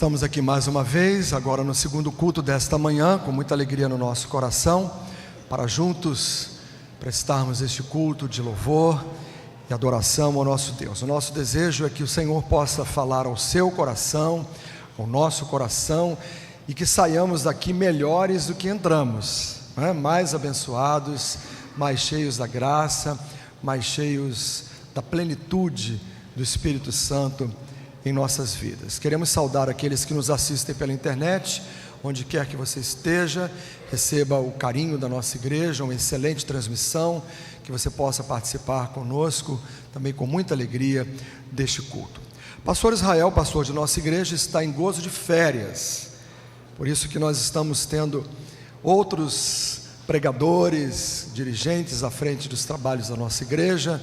Estamos aqui mais uma vez, agora no segundo culto desta manhã, com muita alegria no nosso coração, para juntos prestarmos este culto de louvor e adoração ao nosso Deus. O nosso desejo é que o Senhor possa falar ao seu coração, ao nosso coração, e que saiamos daqui melhores do que entramos, né? Mais abençoados, mais cheios da graça, mais cheios da plenitude do Espírito Santo em nossas vidas. Queremos saudar aqueles que nos assistem pela internet, onde quer que você esteja, receba o carinho da nossa igreja, uma excelente transmissão, que você possa participar conosco, também com muita alegria, deste culto. Pastor Israel, pastor de nossa igreja, está em gozo de férias, por isso que nós estamos tendo outros pregadores, dirigentes à frente dos trabalhos da nossa igreja,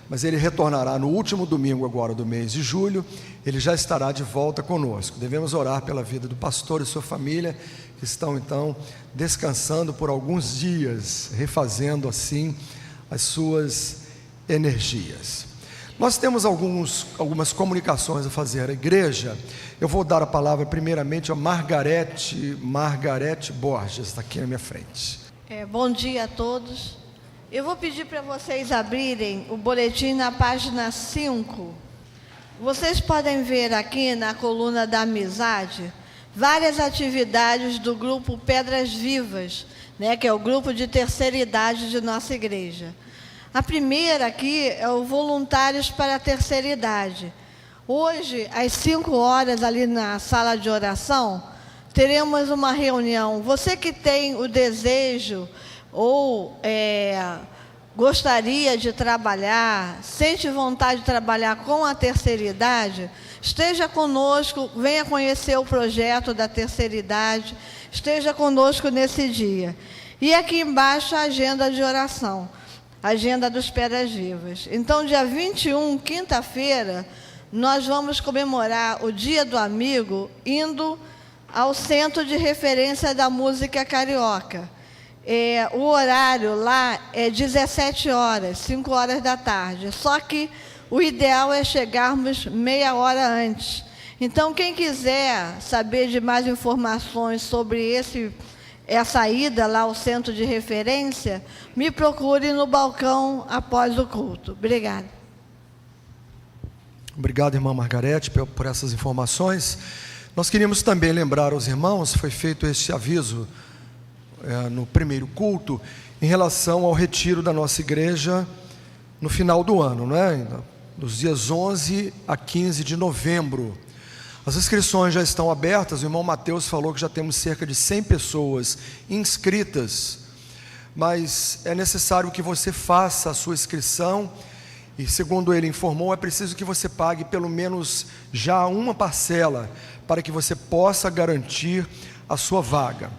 mas ele retornará no último domingo agora do mês de julho. Ele já estará de volta conosco. Devemos orar pela vida do pastor e sua família, que estão então descansando por alguns dias, refazendo assim as suas energias. Nós temos algumas comunicações a fazer à igreja. Eu vou dar a palavra primeiramente a Margarete Borges, está aqui na minha frente. Bom dia a todos. Eu vou pedir para vocês abrirem o boletim na página 5. Vocês podem ver aqui na coluna da amizade várias atividades do grupo Pedras Vivas, né, que é o grupo de terceira idade de nossa igreja. A primeira aqui é o Voluntários para a Terceira Idade. Hoje, às 5 horas, ali na sala de oração, teremos uma reunião. Você que tem o desejo ou gostaria de trabalhar, sente vontade de trabalhar com a terceira idade, esteja conosco, venha conhecer o projeto da terceira idade, esteja conosco nesse dia. E aqui embaixo a agenda de oração, agenda dos Pedras Vivas. Então, dia 21, quinta-feira, nós vamos comemorar o Dia do Amigo, indo ao Centro de Referência da Música Carioca. O horário lá é 17 horas, 5 horas da tarde. Só que o ideal é chegarmos meia hora antes. Então, quem quiser saber de mais informações sobre essa ida lá ao centro de referência, me procure no balcão após o culto. Obrigada. Obrigado, irmã Margarete, por essas informações. Nós queríamos também lembrar aos irmãos, foi feito este aviso no primeiro culto, em relação ao retiro da nossa igreja no final do ano, né? Dos dias 11 a 15 de novembro. As inscrições já estão abertas. O irmão Mateus falou que já temos cerca de 100 pessoas inscritas, mas é necessário que você faça a sua inscrição, e segundo ele informou, é preciso que você pague pelo menos já uma parcela, para que você possa garantir a sua vaga.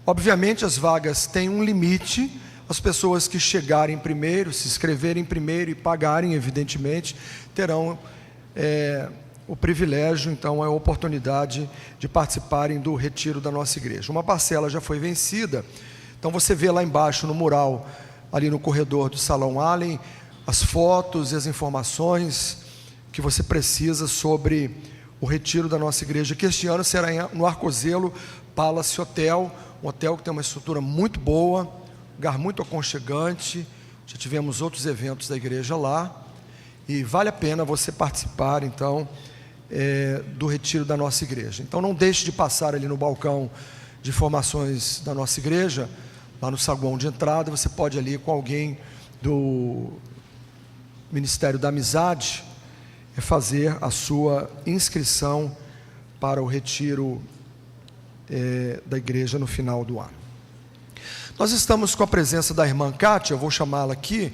Obviamente as vagas têm um limite. As pessoas que chegarem primeiro, se inscreverem primeiro e pagarem, evidentemente, terão o privilégio, então, a oportunidade de participarem do retiro da nossa igreja. Uma parcela já foi vencida, então você vê lá embaixo no mural, ali no corredor do Salão Allen, as fotos e as informações que você precisa sobre o retiro da nossa igreja, que este ano será no Arcozelo Palace Hotel, um hotel que tem uma estrutura muito boa, lugar muito aconchegante. Já tivemos outros eventos da igreja lá, e vale a pena você participar, então, do retiro da nossa igreja. Então não deixe de passar ali no balcão de informações da nossa igreja, lá no saguão de entrada. Você pode ali com alguém do Ministério da Amizade fazer a sua inscrição para o retiro da igreja no final do ano. Nós estamos com a presença da irmã Kátia, eu vou chamá-la aqui.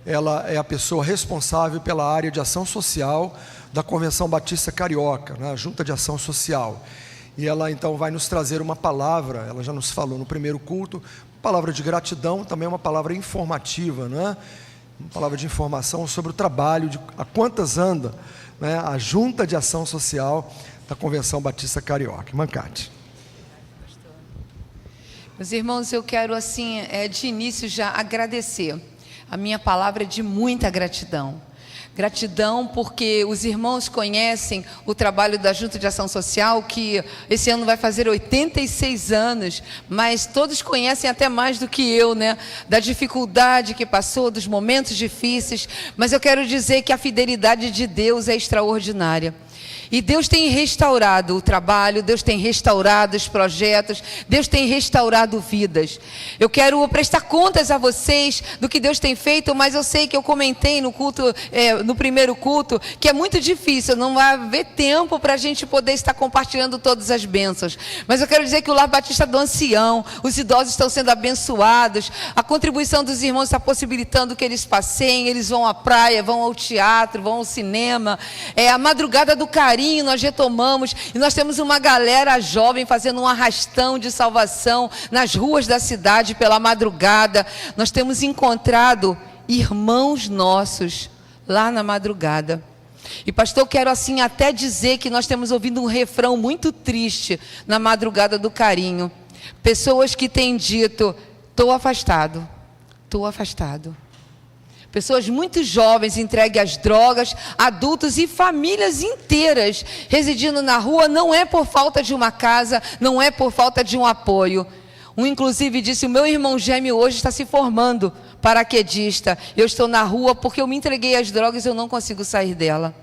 Ela é a pessoa responsável pela área de ação social da Convenção Batista Carioca, né, a Junta de Ação Social. E ela então vai nos trazer uma palavra, ela já nos falou no primeiro culto, palavra de gratidão, também uma palavra informativa, né? Uma palavra de informação sobre o trabalho, a quantas anda, né, a Junta de Ação Social da Convenção Batista Carioca. Irmã Kátia. Meus irmãos, eu quero assim, de início já agradecer. A minha palavra é de muita gratidão. Gratidão porque os irmãos conhecem o trabalho da Junta de Ação Social, que esse ano vai fazer 86 anos, mas todos conhecem até mais do que eu, né? Da dificuldade que passou, dos momentos difíceis, mas eu quero dizer que a fidelidade de Deus é extraordinária. E Deus tem restaurado o trabalho, Deus tem restaurado os projetos, Deus tem restaurado vidas. Eu quero prestar contas a vocês do que Deus tem feito, mas eu sei que eu comentei no culto, no primeiro culto, que é muito difícil, não vai haver tempo para a gente poder estar compartilhando todas as bênçãos. Mas eu quero dizer que o Lar Batista do Ancião, os idosos estão sendo abençoados, a contribuição dos irmãos está possibilitando que eles passeiem, eles vão à praia, vão ao teatro, vão ao cinema, a madrugada do carinho nós retomamos, e nós temos uma galera jovem fazendo um arrastão de salvação nas ruas da cidade pela madrugada. Nós temos encontrado irmãos nossos lá na madrugada. E pastor, quero assim até dizer que nós temos ouvido um refrão muito triste na madrugada do carinho. Pessoas que têm dito: estou afastado, estou afastado. Pessoas muito jovens entregues às drogas, adultos e famílias inteiras residindo na rua, não é por falta de uma casa, não é por falta de um apoio. Um inclusive disse: o meu irmão gêmeo hoje está se formando paraquedista, eu estou na rua porque eu me entreguei às drogas e eu não consigo sair dela.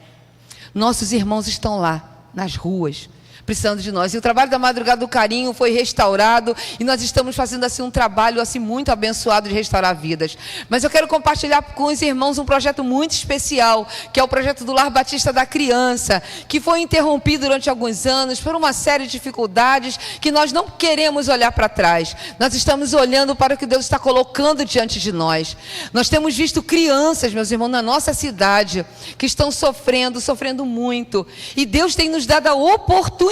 Nossos irmãos estão lá, nas ruas, precisando de nós. E o trabalho da Madrugada do Carinho foi restaurado, e nós estamos fazendo assim um trabalho assim muito abençoado de restaurar vidas. Mas eu quero compartilhar com os irmãos um projeto muito especial, que é o projeto do Lar Batista da Criança, que foi interrompido durante alguns anos por uma série de dificuldades que nós não queremos olhar para trás. Nós estamos olhando para o que Deus está colocando diante de nós. Nós temos visto crianças, meus irmãos, na nossa cidade, que estão sofrendo muito, e Deus tem nos dado a oportunidade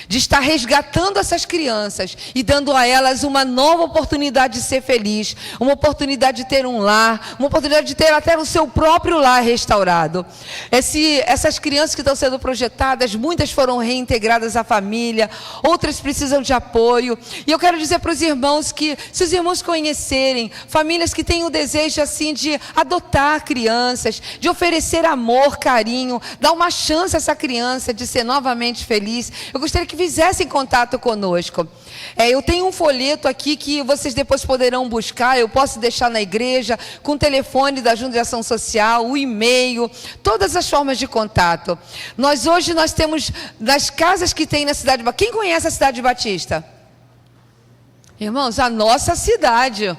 de estar resgatando essas crianças e dando a elas uma nova oportunidade de ser feliz, uma oportunidade de ter um lar, uma oportunidade de ter até o seu próprio lar restaurado. Essas crianças que estão sendo projetadas, muitas foram reintegradas à família, outras precisam de apoio. E eu quero dizer para os irmãos que, se os irmãos conhecerem famílias que têm o desejo assim de adotar crianças, de oferecer amor, carinho, dar uma chance a essa criança de ser novamente feliz, eu gostaria que fizessem contato conosco. Eu tenho um folheto aqui que vocês depois poderão buscar, eu posso deixar na igreja, com o telefone da Junta de Ação Social, o e-mail, todas as formas de contato. Hoje nós temos, nas casas que tem na cidade, quem conhece a cidade de Batista? Irmãos, a nossa cidade.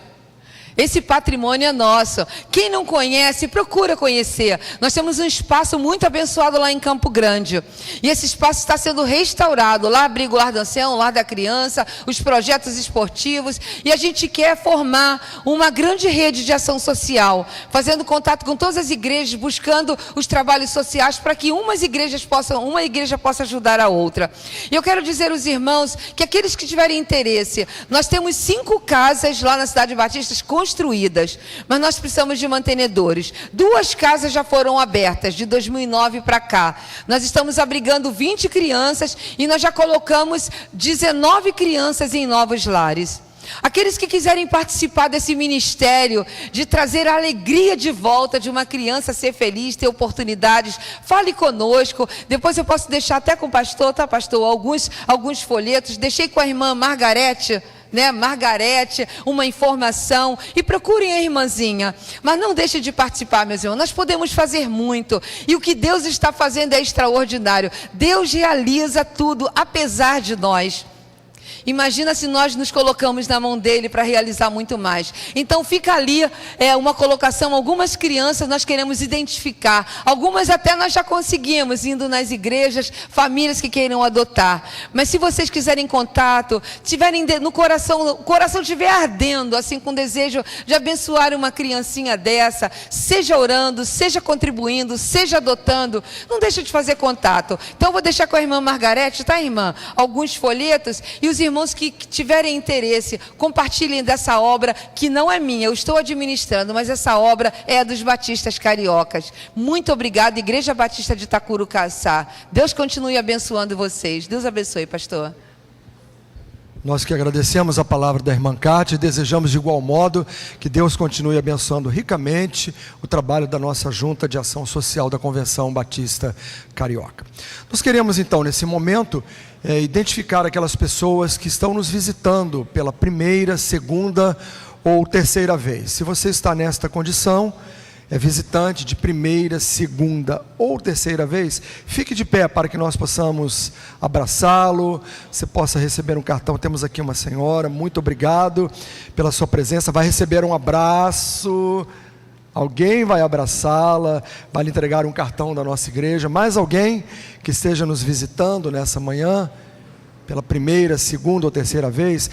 Esse patrimônio é nosso. Quem não conhece, procura conhecer. Nós temos um espaço muito abençoado lá em Campo Grande. E esse espaço está sendo restaurado. Lá abriga o Lar do Ancião, o Lar da Criança, os projetos esportivos. E a gente quer formar uma grande rede de ação social, fazendo contato com todas as igrejas, buscando os trabalhos sociais para que uma igreja possa ajudar a outra. E eu quero dizer aos irmãos que aqueles que tiverem interesse, nós temos 5 casas lá na cidade de Batista construídas, mas nós precisamos de mantenedores. 2 casas já foram abertas, de 2009 para cá. Nós estamos abrigando 20 crianças e nós já colocamos 19 crianças em novos lares. Aqueles que quiserem participar desse ministério, de trazer a alegria de volta de uma criança ser feliz, ter oportunidades, fale conosco. Depois eu posso deixar até com o pastor, tá, pastor? Alguns folhetos. Deixei com a irmã Margarete, uma informação, e procurem a irmãzinha, mas não deixe de participar, meus irmãos. Nós podemos fazer muito, e o que Deus está fazendo é extraordinário. Deus realiza tudo, apesar de nós. Imagina se nós nos colocamos na mão dele para realizar muito mais. Então fica ali uma colocação. Algumas crianças nós queremos identificar, algumas até nós já conseguimos, indo nas igrejas, famílias que queiram adotar. Mas se vocês quiserem contato, tiverem no coração, o coração estiver ardendo, assim, com desejo de abençoar uma criancinha dessa, seja orando, seja contribuindo, seja adotando, não deixe de fazer contato. Então eu vou deixar com a irmã Margarete, tá, irmã? Alguns folhetos, e os irmãos que tiverem interesse, compartilhem dessa obra, que não é minha, eu estou administrando, mas essa obra é dos batistas cariocas. Muito obrigada, Igreja Batista de Itacurucaçá. Deus continue abençoando vocês. Deus abençoe, pastor. Nós que agradecemos a palavra da irmã Cátia e desejamos de igual modo que Deus continue abençoando ricamente o trabalho da nossa Junta de Ação Social da Convenção Batista Carioca. Nós queremos então, nesse momento, identificar aquelas pessoas que estão nos visitando pela primeira, segunda ou terceira vez. Se você está nesta condição, é visitante de primeira, segunda ou terceira vez, fique de pé para que nós possamos abraçá-lo, você possa receber um cartão. Temos aqui uma senhora, muito obrigado pela sua presença, vai receber um abraço, alguém vai abraçá-la, vai lhe entregar um cartão da nossa igreja. Mais alguém que esteja nos visitando nessa manhã, pela primeira, segunda ou terceira vez?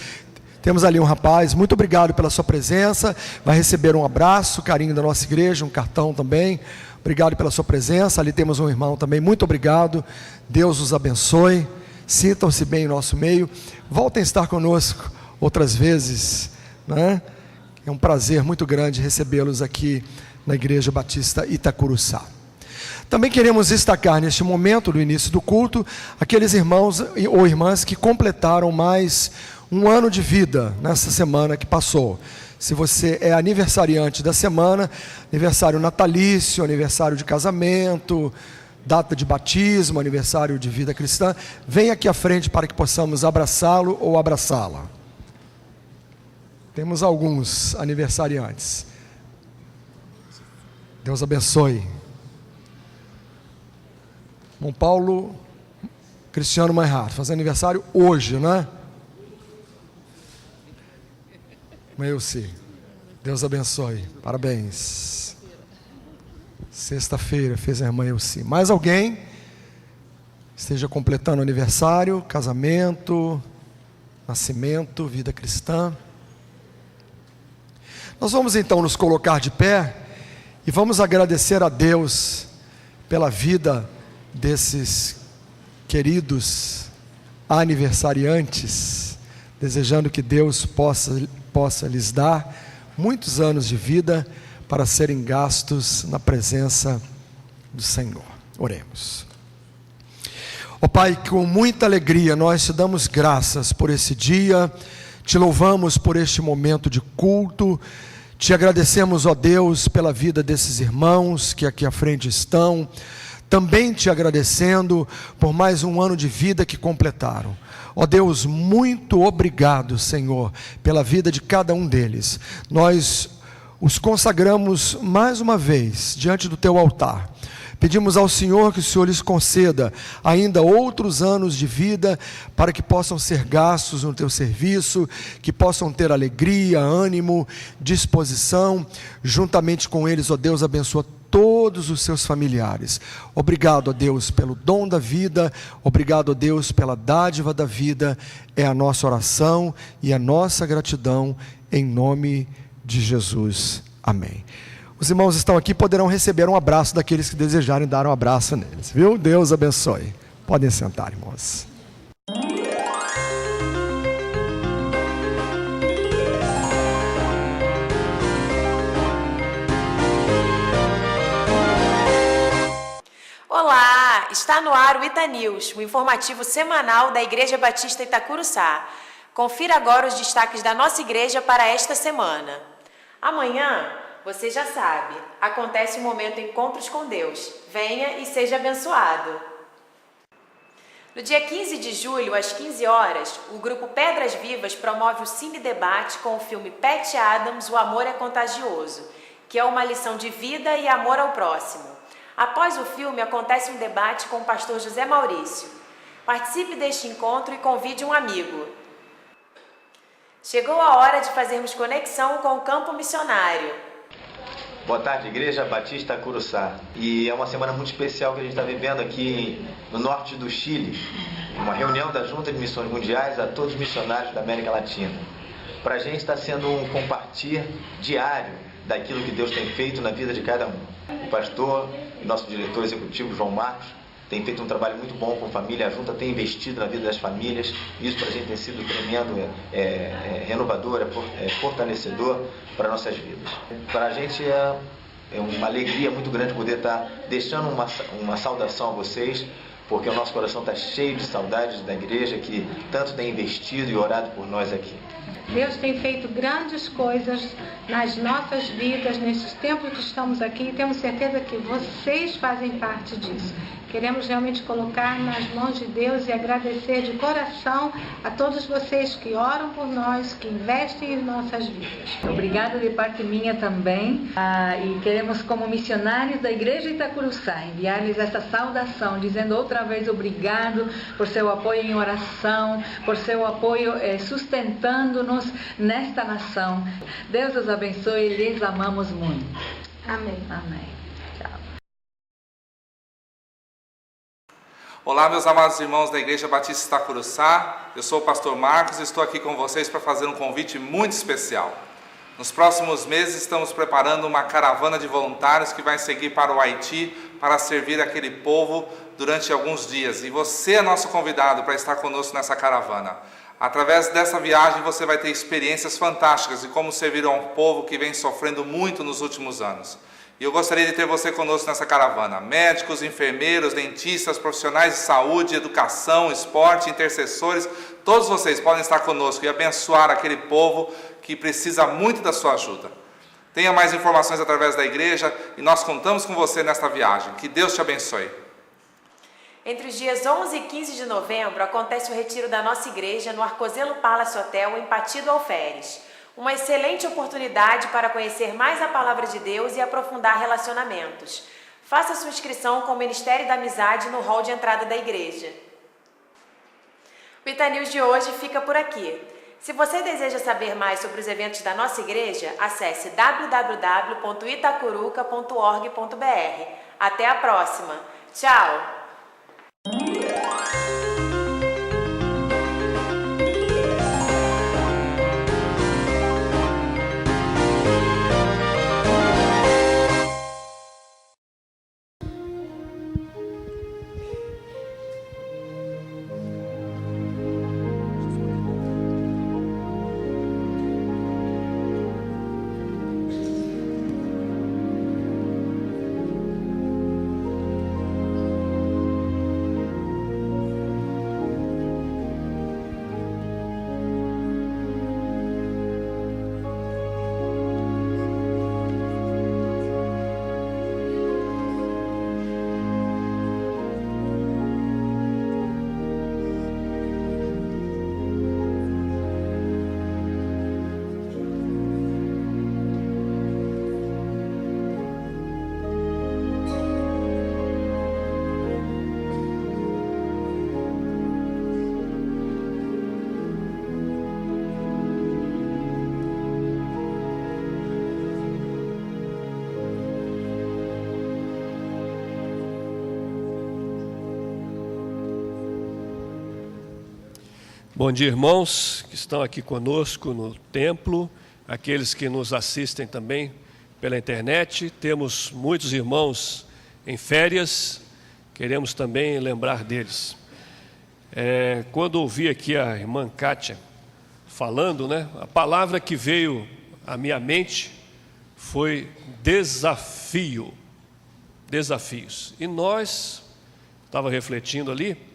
Temos ali um rapaz, muito obrigado pela sua presença, vai receber um abraço, carinho da nossa igreja, um cartão também, obrigado pela sua presença. Ali temos um irmão também, muito obrigado, Deus os abençoe, sintam-se bem em nosso meio, voltem a estar conosco outras vezes, né? É um prazer muito grande recebê-los aqui na Igreja Batista Itacuruçá. Também queremos destacar neste momento, no início do culto, aqueles irmãos ou irmãs que completaram mais um ano de vida nessa semana que passou. Se você é aniversariante da semana, aniversário natalício, aniversário de casamento, data de batismo, aniversário de vida cristã, venha aqui à frente para que possamos abraçá-lo ou abraçá-la. Temos alguns aniversariantes. Deus abençoe. Bom, Paulo Cristiano Manhart, fazendo aniversário hoje, né? Meio-se. Deus abençoe. Parabéns. Sexta-feira fez a irmã Elci. Mais alguém esteja completando aniversário, casamento, nascimento, vida cristã? Nós vamos então nos colocar de pé e vamos agradecer a Deus pela vida desses queridos aniversariantes, desejando que Deus possa lhes dar muitos anos de vida para serem gastos na presença do Senhor. Oremos. Ó Pai, com muita alegria nós te damos graças por esse dia, te louvamos por este momento de culto, te agradecemos, ó Deus, pela vida desses irmãos que aqui à frente estão, também te agradecendo por mais um ano de vida que completaram. Ó Deus, muito obrigado, Senhor, pela vida de cada um deles. Nós os consagramos mais uma vez diante do teu altar. Pedimos ao Senhor que o Senhor lhes conceda ainda outros anos de vida para que possam ser gastos no teu serviço, que possam ter alegria, ânimo, disposição. Juntamente com eles, ó Deus, abençoa todos os seus familiares. Obrigado, ó Deus, pelo dom da vida, obrigado, ó Deus, pela dádiva da vida. É a nossa oração e a nossa gratidão em nome de Jesus. Amém. Os irmãos estão aqui, poderão receber um abraço daqueles que desejarem dar um abraço neles, viu? Deus abençoe. Podem sentar, irmãos. Olá, está no ar o Ita News, o informativo semanal da Igreja Batista Itacuruçá. Confira agora os destaques da nossa igreja para esta semana. Amanhã, você já sabe, acontece o momento Encontros com Deus. Venha e seja abençoado. No dia 15 de julho, às 15 horas, o grupo Pedras Vivas promove o Cine Debate com o filme Patty Adams, O Amor é Contagioso, que é uma lição de vida e amor ao próximo. Após o filme, acontece um debate com o pastor José Maurício. Participe deste encontro e convide um amigo. Chegou a hora de fazermos conexão com o campo missionário. Boa tarde, Igreja Batista Curuçá. E é uma semana muito especial que a gente está vivendo aqui no norte do Chile. Uma reunião da Junta de Missões Mundiais a todos os missionários da América Latina. Para a gente está sendo um compartilhar diário daquilo que Deus tem feito na vida de cada um. O pastor e nosso diretor executivo, João Marcos, tem feito um trabalho muito bom com a família. A Junta tem investido na vida das famílias. Isso para a gente tem sido tremendo, renovador, fortalecedor para nossas vidas. Para a gente é uma alegria muito grande poder estar deixando uma saudação a vocês porque o nosso coração está cheio de saudades da igreja que tanto tem investido e orado por nós aqui. Deus tem feito grandes coisas nas nossas vidas, nesses tempos que estamos aqui, e temos certeza que vocês fazem parte disso. Queremos realmente colocar nas mãos de Deus e agradecer de coração a todos vocês que oram por nós, que investem em nossas vidas. Obrigada de parte minha também. E queremos, como missionários da Igreja Itacuruçá, enviar-lhes essa saudação, dizendo outra vez obrigado por seu apoio em oração, por seu apoio sustentando-nos nesta nação. Deus os abençoe e lhes amamos muito. Amém. Amém. Olá, meus amados irmãos da Igreja Batista Itacuruçá, eu sou o pastor Marcos e estou aqui com vocês para fazer um convite muito especial. Nos próximos meses estamos preparando uma caravana de voluntários que vai seguir para o Haiti para servir aquele povo durante alguns dias. E você é nosso convidado para estar conosco nessa caravana. Através dessa viagem você vai ter experiências fantásticas de como servir a um povo que vem sofrendo muito nos últimos anos. E eu gostaria de ter você conosco nessa caravana. Médicos, enfermeiros, dentistas, profissionais de saúde, educação, esporte, intercessores, todos vocês podem estar conosco e abençoar aquele povo que precisa muito da sua ajuda. Tenha mais informações através da igreja e nós contamos com você nesta viagem. Que Deus te abençoe. Entre os dias 11 e 15 de novembro acontece o retiro da nossa igreja no Arcozelo Palace Hotel em Pati do Alferes. Uma excelente oportunidade para conhecer mais a Palavra de Deus e aprofundar relacionamentos. Faça sua inscrição com o Ministério da Amizade no hall de entrada da igreja. O Itanews de hoje fica por aqui. Se você deseja saber mais sobre os eventos da nossa igreja, acesse www.itacuruca.org.br. Até a próxima. Tchau! Bom dia, irmãos que estão aqui conosco no templo, aqueles que nos assistem também pela internet. Temos muitos irmãos em férias, queremos também lembrar deles. Quando ouvi aqui a irmã Kátia falando, a palavra que veio à minha mente foi desafio, desafios. E nós, estava refletindo ali,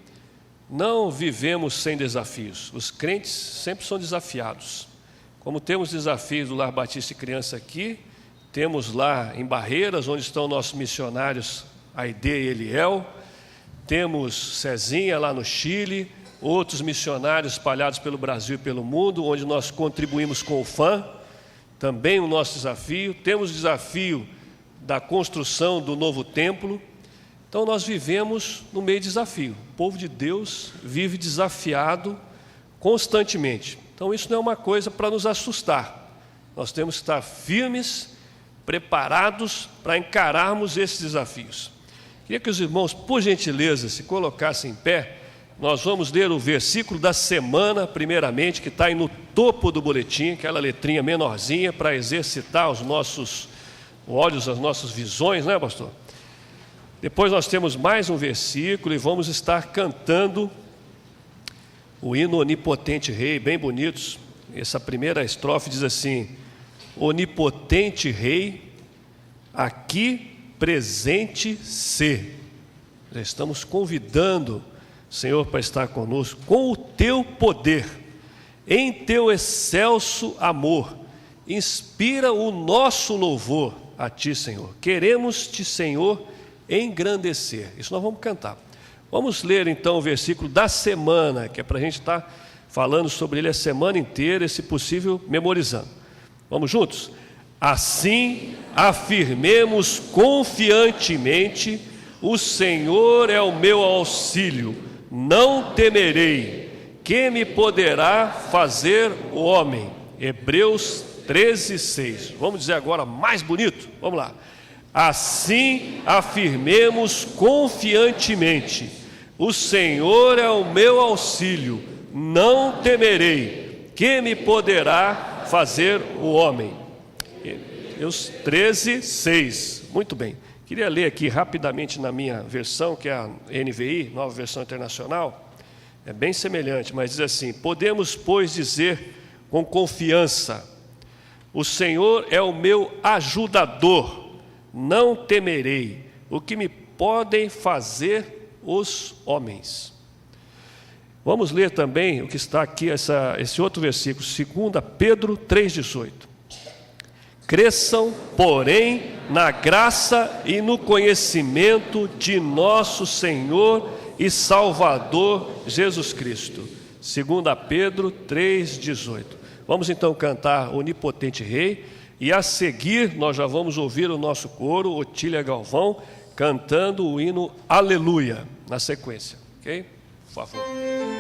não vivemos sem desafios. Os crentes sempre são desafiados. Como temos desafios do Lar Batista e Criança aqui, temos lá em Barreiras, onde estão nossos missionários, Aide e Eliel, temos Cezinha lá no Chile, outros missionários espalhados pelo Brasil e pelo mundo, onde nós contribuímos com o FAM, também o nosso desafio. Temos o desafio da construção do novo templo. Então nós vivemos no meio de desafio. O povo de Deus vive desafiado constantemente. Então isso não é uma coisa para nos assustar. Nós temos que estar firmes, preparados para encararmos esses desafios. Queria que os irmãos, por gentileza, se colocassem em pé. Nós vamos ler o versículo da semana, primeiramente, que está aí no topo do boletim, aquela letrinha menorzinha, para exercitar os nossos olhos, as nossas visões, não é, pastor? Depois nós temos mais um versículo e vamos estar cantando o hino Onipotente Rei, bem bonitos. Essa primeira estrofe diz assim: Onipotente Rei, aqui presente se. Já estamos convidando, Senhor, para estar conosco, com o Teu poder, em Teu excelso amor. Inspira o nosso louvor a Ti, Senhor. Queremos Te, Senhor, engrandecer. Isso nós vamos cantar. Vamos ler então o versículo da semana, que é para a gente estar falando sobre ele a semana inteira, e se possível, memorizando. Vamos juntos? Assim, afirmemos confiantemente: o Senhor é o meu auxílio, não temerei. Que me poderá fazer o homem? Hebreus 13:6. Vamos dizer agora mais bonito? Vamos lá. Assim, afirmemos confiantemente: o Senhor é o meu auxílio, não temerei. Que me poderá fazer o homem? Hebreus 13:6. Muito bem. Queria ler aqui rapidamente na minha versão, que é a NVI, Nova Versão Internacional. É bem semelhante, mas diz assim: podemos, pois, dizer com confiança: o Senhor é o meu ajudador, não temerei. O que me podem fazer os homens? Vamos ler também o que está aqui, esse outro versículo, 2 Pedro 3,18. Cresçam, porém, na graça e no conhecimento de nosso Senhor e Salvador Jesus Cristo. 2 Pedro 3,18. Vamos então cantar Onipotente Rei, e a seguir nós já vamos ouvir o nosso coro, Otília Galvão, cantando o hino Aleluia, na sequência, ok? Por favor. Oh,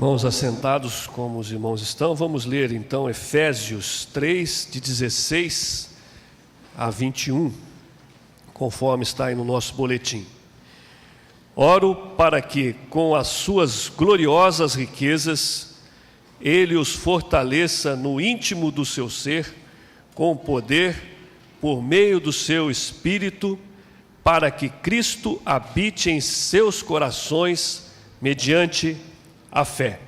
Irmãos, assentados como os irmãos estão, vamos ler então Efésios 3, de 16 a 21, conforme está aí no nosso boletim. Oro para que, com as suas gloriosas riquezas, Ele os fortaleça no íntimo do seu ser, com poder, por meio do seu Espírito, para que Cristo habite em seus corações, mediante a fé.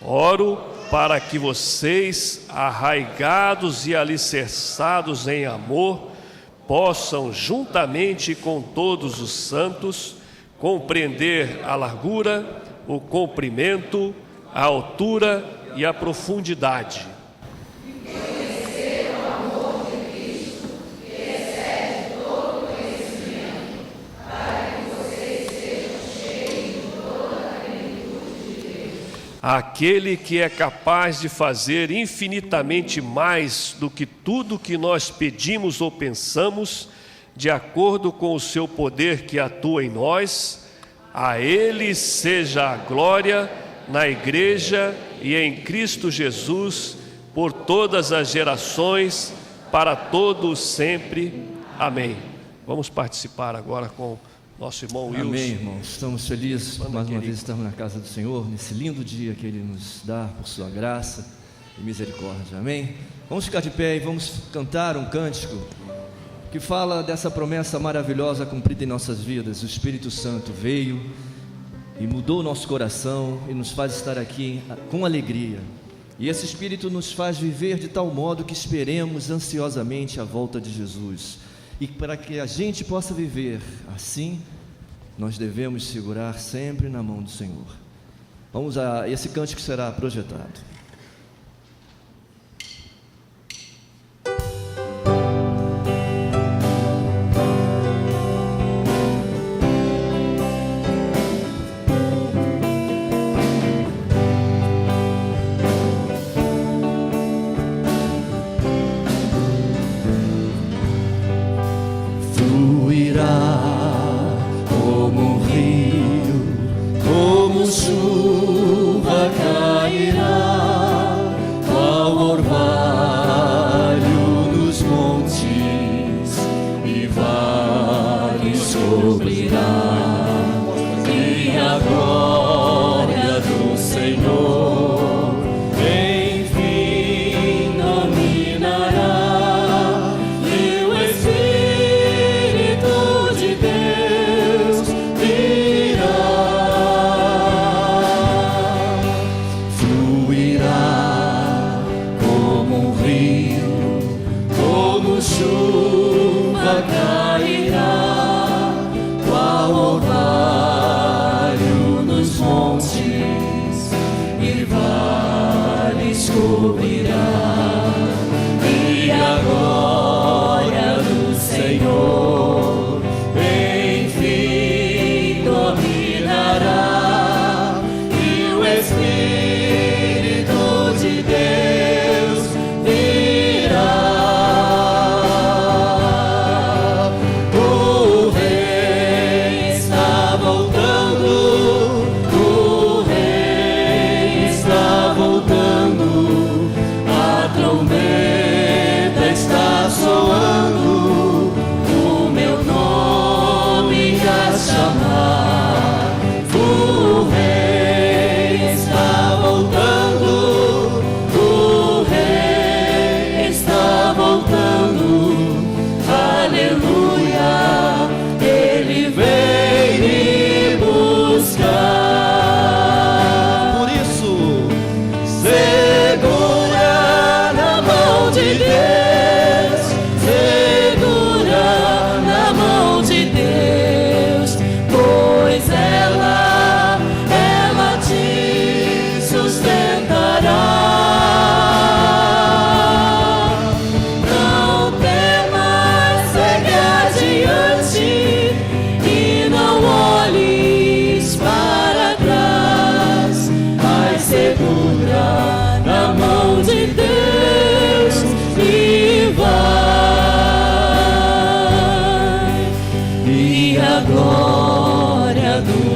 Oro para que vocês, arraigados e alicerçados em amor, possam, juntamente com todos os santos, compreender a largura, o comprimento, a altura e a profundidade. Aquele que é capaz de fazer infinitamente mais do que tudo que nós pedimos ou pensamos, de acordo com o seu poder que atua em nós, a Ele seja a glória na Igreja e em Cristo Jesus, por todas as gerações, para todos sempre. Amém. Vamos participar agora com nosso irmão Wilson. Amém, irmãos. Estamos felizes mais uma vez estamos na casa do Senhor, nesse lindo dia que Ele nos dá por sua graça e misericórdia. Amém? Vamos ficar de pé e vamos cantar um cântico que fala dessa promessa maravilhosa cumprida em nossas vidas. O Espírito Santo veio e mudou o nosso coração e nos faz estar aqui com alegria. E esse Espírito nos faz viver de tal modo que esperemos ansiosamente a volta de Jesus. E para que a gente possa viver assim, nós devemos segurar sempre na mão do Senhor. Vamos a esse cântico que será projetado.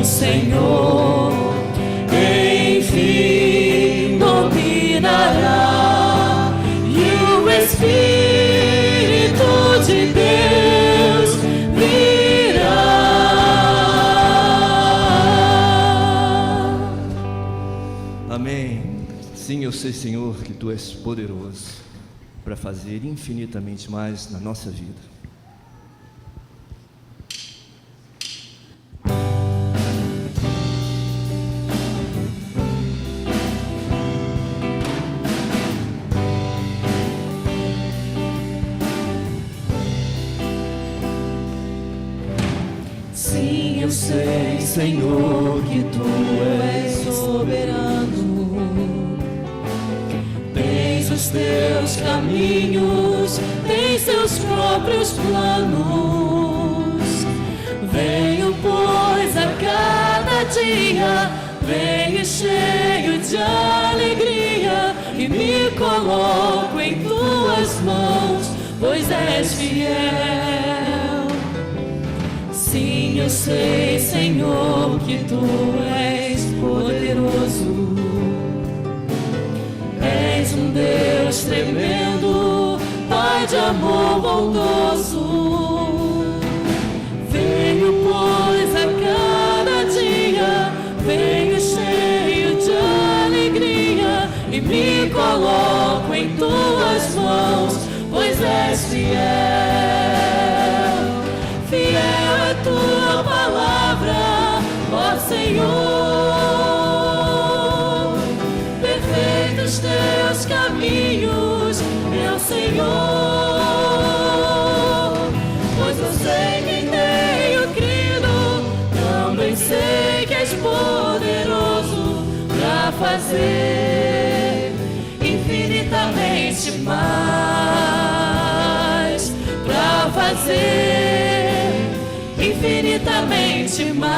Senhor, enfim. fim dominará, e o Espírito de Deus virá. Amém. Sim, eu sei, Senhor, que Tu és poderoso para fazer infinitamente mais na nossa vida. Sim, eu sei, Senhor, que Tu és soberano. Tens os Teus caminhos, tens Teus próprios planos. Venho, pois, a cada dia, venho cheio de alegria e me coloco em Tuas mãos, pois és fiel. Sim, eu sei, Senhor, que Tu és poderoso. És um Deus tremendo, Pai de amor bondoso. Venho, pois, a cada dia, venho cheio de alegria e me coloco em Tuas mãos, pois és fiel. Fiel é Tua palavra, ó Senhor. Perfeitos Teus caminhos, meu Senhor. Pois eu sei quem tenho crido, também sei que és poderoso para fazer infinitamente mais, para fazer infinitamente mais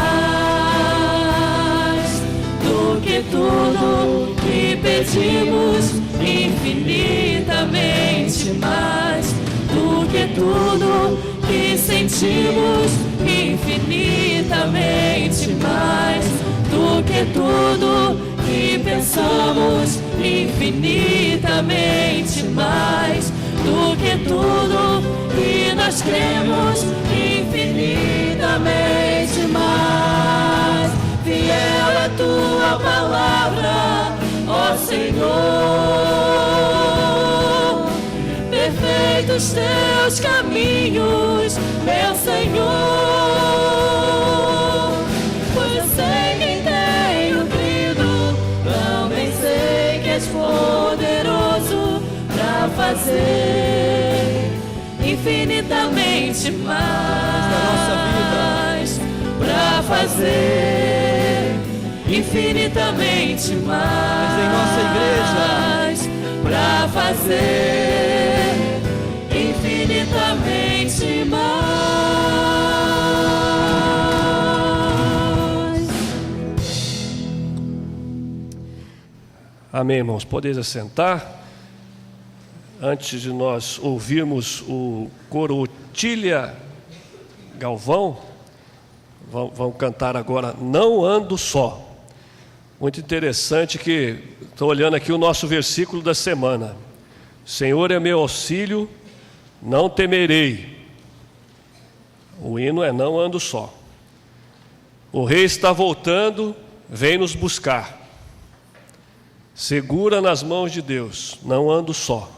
do que tudo que pedimos, infinitamente mais do que tudo que sentimos, infinitamente mais do que tudo que pensamos, infinitamente mais do que tudo que nós cremos, infinitamente mais. Fiel é Tua palavra, ó Senhor. Perfeitos Teus caminhos, meu Senhor. Pois eu sei quem tenho crido, também sei que és poderoso para fazer infinitamente mais na nossa vida, para fazer infinitamente mais em nossa igreja, para fazer infinitamente mais. Amém, irmãos. Podeis assentar. Antes de nós ouvirmos o coro Otília Galvão, vamos cantar agora Não Ando Só. Muito interessante que estou olhando aqui o nosso versículo da semana. Senhor é meu auxílio, não temerei. O hino é Não Ando Só. O Rei está voltando, vem nos buscar. Segura nas mãos de Deus, não ando só.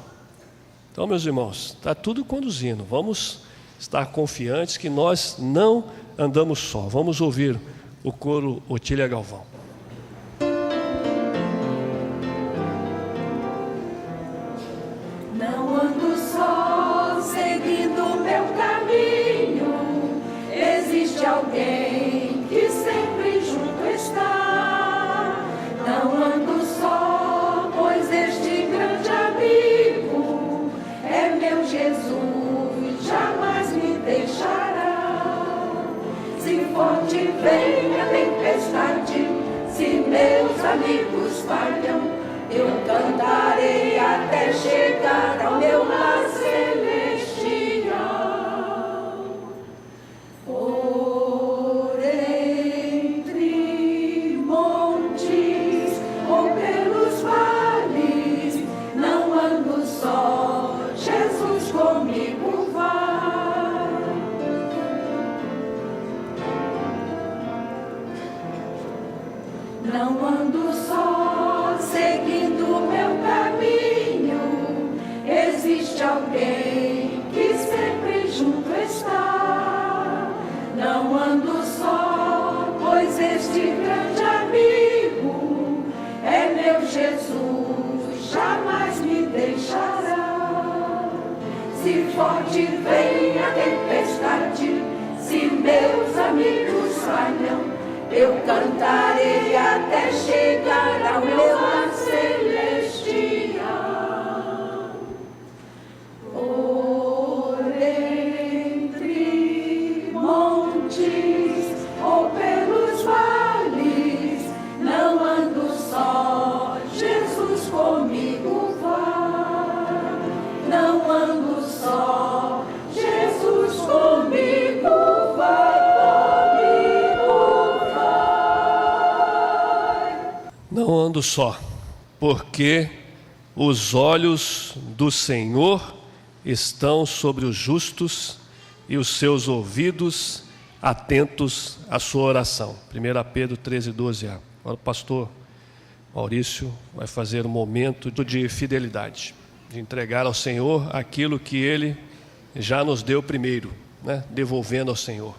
Então, meus irmãos, está tudo conduzindo. Vamos estar confiantes que nós não andamos só. Vamos ouvir o coro Otília Galvão. Não ando só, seguindo meu caminho. Existe alguém que sempre junto está. Não ando só, pois este grande amigo é meu Jesus, jamais me deixará. Se forte vem a tempestade, se meus amigos falham, eu cantarei até chegar ao meu lar celestial. Por entre montes, Não ando só, seguindo meu caminho. Existe alguém que sempre junto está. Não ando só, pois este grande amigo é meu Jesus, jamais me deixará. Se forte vem a tempestade, se meus amigos falham, eu cantarei até chegar ao meu lar celestial. Por entre montes ou pelos vales, não ando só, Jesus comigo vai. Não ando só, Jesus comigo vai. Não ando só, porque os olhos do Senhor estão sobre os justos e os seus ouvidos atentos à sua oração. 1 Pedro 13:12a. Agora o pastor Maurício vai fazer um momento de fidelidade, de entregar ao Senhor aquilo que Ele já nos deu primeiro, né? Devolvendo ao Senhor.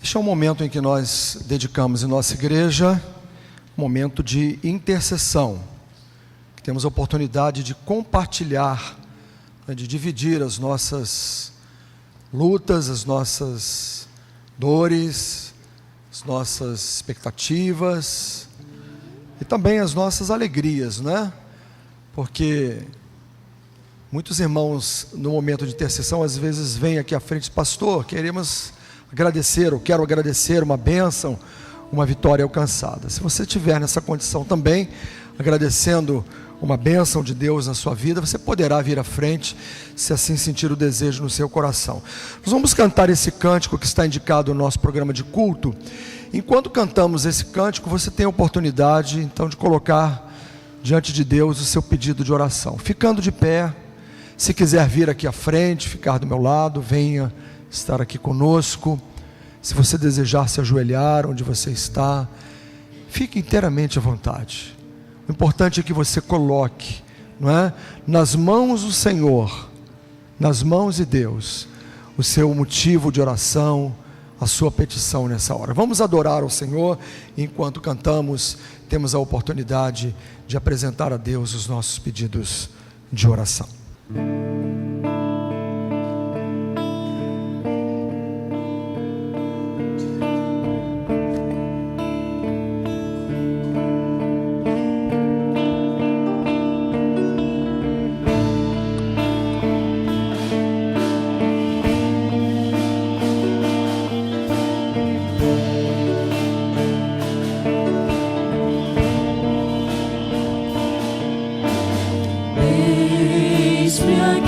Este é um momento em que nós dedicamos em nossa igreja, um momento de intercessão. Temos a oportunidade de compartilhar, de dividir as nossas lutas, as nossas dores, as nossas expectativas e também as nossas alegrias, né? Porque muitos irmãos, no momento de intercessão, às vezes vêm aqui à frente, pastor, queremos agradecer, ou quero agradecer uma bênção, uma vitória alcançada. Se você estiver nessa condição também, agradecendo uma bênção de Deus na sua vida, você poderá vir à frente, se assim sentir o desejo no seu coração. Nós vamos cantar esse cântico que está indicado no nosso programa de culto. Enquanto cantamos esse cântico, você tem a oportunidade, então, de colocar diante de Deus o seu pedido de oração. Ficando de pé, se quiser vir aqui à frente, ficar do meu lado, venha estar aqui conosco. Se você desejar se ajoelhar onde você está, fique inteiramente à vontade. O importante é que você coloque, não é, nas mãos do Senhor, nas mãos de Deus, o seu motivo de oração, a sua petição nessa hora. Vamos adorar ao Senhor. Enquanto cantamos, temos a oportunidade de apresentar a Deus os nossos pedidos de oração. Eis-me aqui.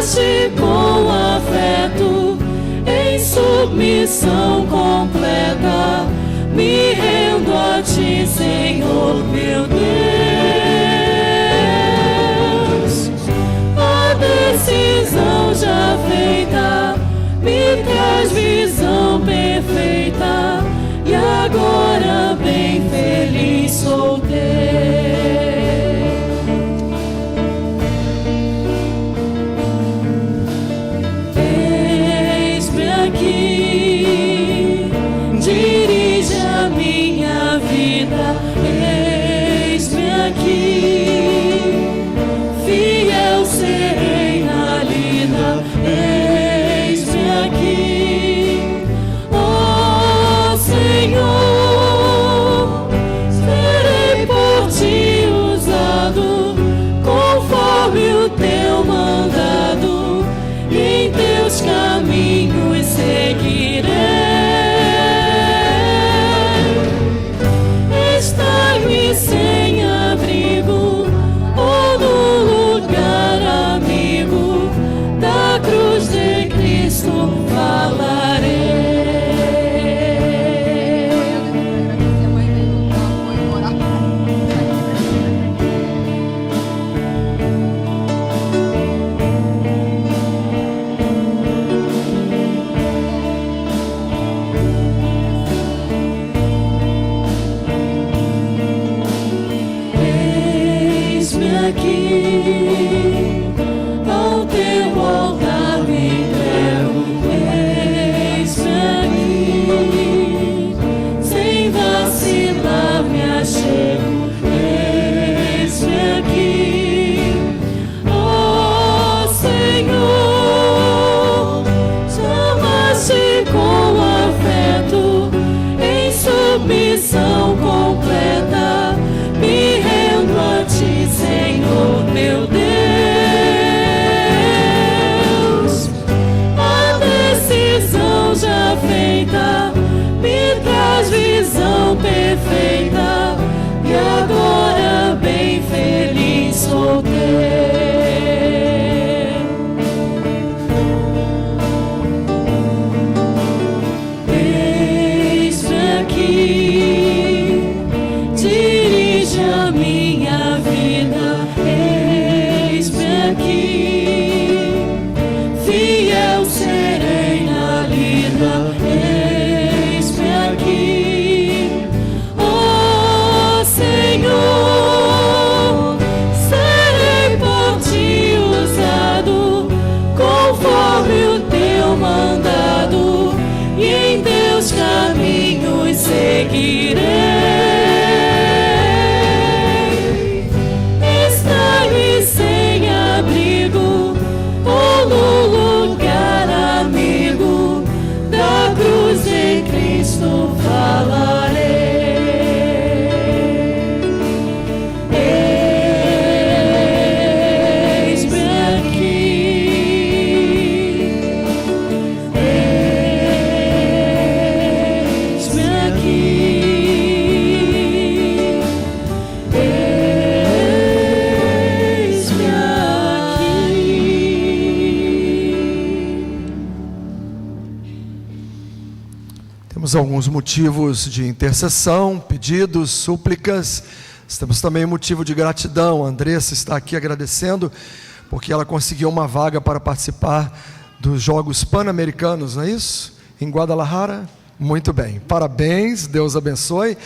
chamaste com afeto, em submissão completa, me rendo a ti, Senhor meu Deus. A decisão já feita me traz visão perfeita, e agora bem feliz sou teu. Eis-me aqui, dirige a minha vida. Eis-me aqui, fiel serei na lida. Eis-me aqui, ó Senhor, serei por ti usado, conforme o teu mandado, e em teus caminhos seguirei. Estai-me sem abrigo, ou no lugar amigo, da cruz de Cristo falarei. Eis-me aqui, ao teu altar me entrego. Eis-me aqui, sem vacilar me achego. Eis-me aqui, ó Senhor, chamaste com afeto, em submissão completa, me rendo a ti, Senhor meu Deus. A decisão já feita me traz visão perfeita, e agora bem feliz sou teu. Eis-me aqui, dirige a minha vida. Eis-me aqui, fiel serei na lida. Eis-me aqui, ó Senhor, serei por ti usado, conforme o teu mandado, e em teus caminhos seguirei. Estai-me sem abrigo, ou no lugar amigo, da cruz de Cristo falarei. Eis-me aqui, eis-me aqui, eis-me aqui. Temos alguns motivos de intercessão, pedidos, súplicas. Temos também motivo de gratidão. A Andressa está aqui agradecendo porque ela conseguiu uma vaga para participar dos Jogos Pan-Americanos, não é isso? Em Guadalajara. Muito bem, parabéns, Deus abençoe.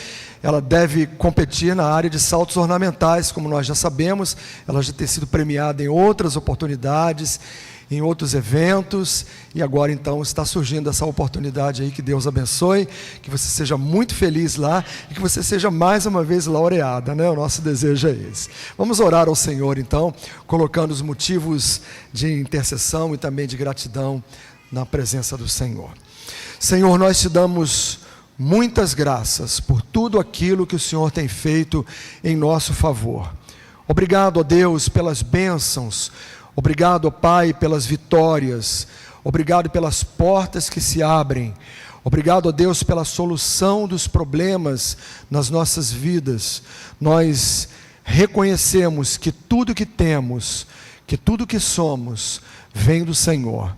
Ela deve competir na área de saltos ornamentais, como nós já sabemos. Ela já tem sido premiada em outras oportunidades, em outros eventos, e agora então está surgindo essa oportunidade aí. Que Deus abençoe, que você seja muito feliz lá, e que você seja mais uma vez laureada, né? O nosso desejo é esse. Vamos orar ao Senhor então, colocando os motivos de intercessão e também de gratidão na presença do Senhor. Senhor, nós te damos muitas graças por tudo aquilo que o Senhor tem feito em nosso favor. Obrigado, ó Deus, pelas bênçãos. Obrigado, ó Pai, pelas vitórias. Obrigado pelas portas que se abrem. Obrigado, ó Deus, pela solução dos problemas nas nossas vidas. Nós reconhecemos que tudo que temos, que tudo que somos vem do Senhor.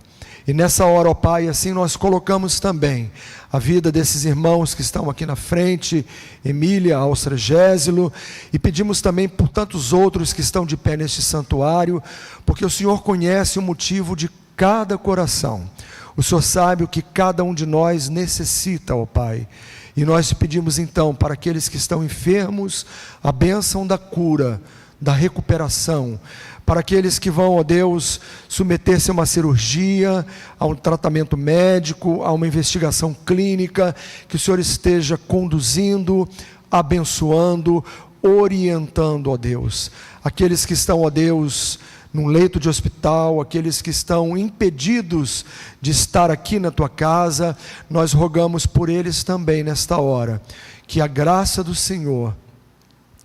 E nessa hora, ó Pai, assim nós colocamos também a vida desses irmãos que estão aqui na frente, Emília, Austragésilo, e pedimos também por tantos outros que estão de pé neste santuário, porque o Senhor conhece o motivo de cada coração. O Senhor sabe o que cada um de nós necessita, ó Pai. E nós te pedimos então, para aqueles que estão enfermos, a bênção da cura, da recuperação, para aqueles que vão, ó Deus, submeter-se a uma cirurgia, a um tratamento médico, a uma investigação clínica, que o Senhor esteja conduzindo, abençoando, orientando, ó Deus. Aqueles que estão, ó Deus, num leito de hospital, aqueles que estão impedidos de estar aqui na tua casa, nós rogamos por eles também nesta hora, que a graça do Senhor,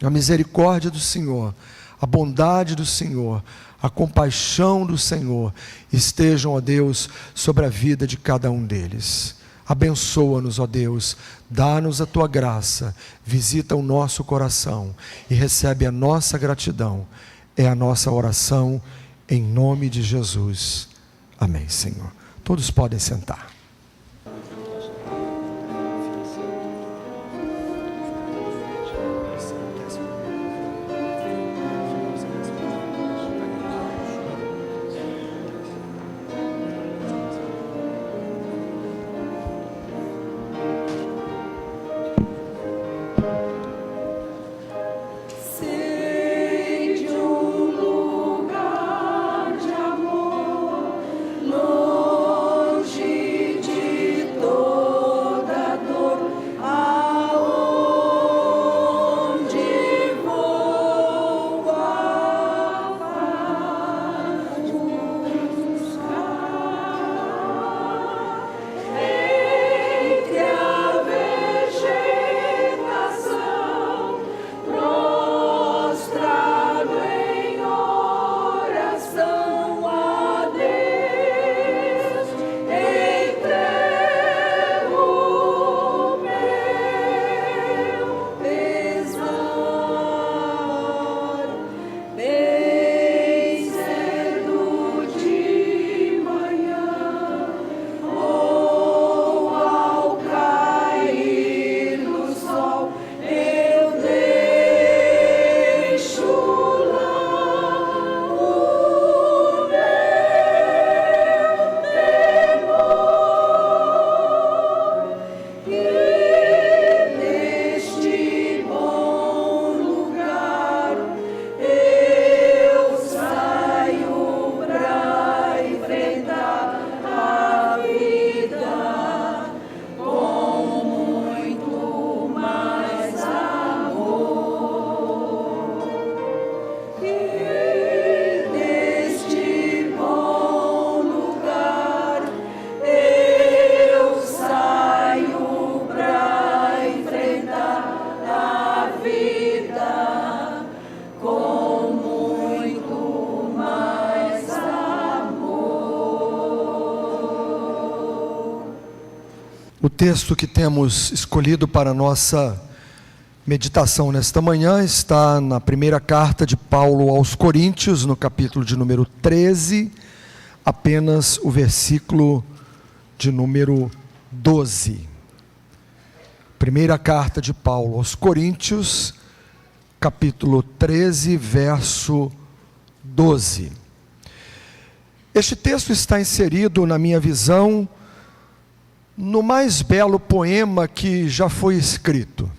a misericórdia do Senhor, a bondade do Senhor, a compaixão do Senhor estejam, ó Deus, sobre a vida de cada um deles. Abençoa-nos, ó Deus, dá-nos a tua graça, visita o nosso coração e recebe a nossa gratidão. É a nossa oração em nome de Jesus. Amém, Senhor. Todos podem sentar. O texto que temos escolhido para a nossa meditação nesta manhã está na primeira carta de Paulo aos Coríntios, no capítulo de número 13, apenas o versículo de número 12. Primeira carta de Paulo aos Coríntios, capítulo 13, verso 12. Este texto está inserido, na minha visão, no mais belo poema que já foi escrito.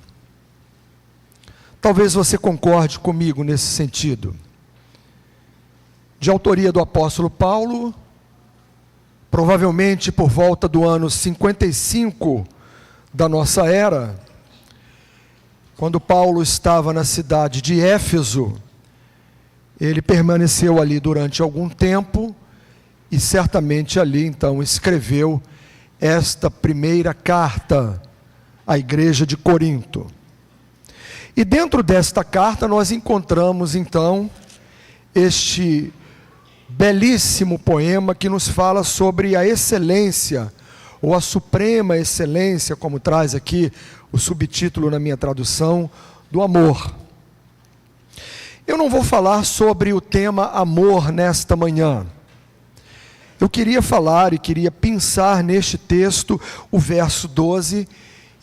Talvez você concorde comigo nesse sentido. De autoria do apóstolo Paulo, provavelmente por volta do ano 55 da nossa era, quando Paulo estava na cidade de Éfeso, ele permaneceu ali durante algum tempo e certamente ali então escreveu esta primeira carta à igreja de Corinto. E dentro desta carta nós encontramos então este belíssimo poema que nos fala sobre a excelência, ou a suprema excelência, como traz aqui o subtítulo na minha tradução, do amor. Eu não vou falar sobre o tema amor nesta manhã. Eu queria falar e queria pensar neste texto, o verso 12,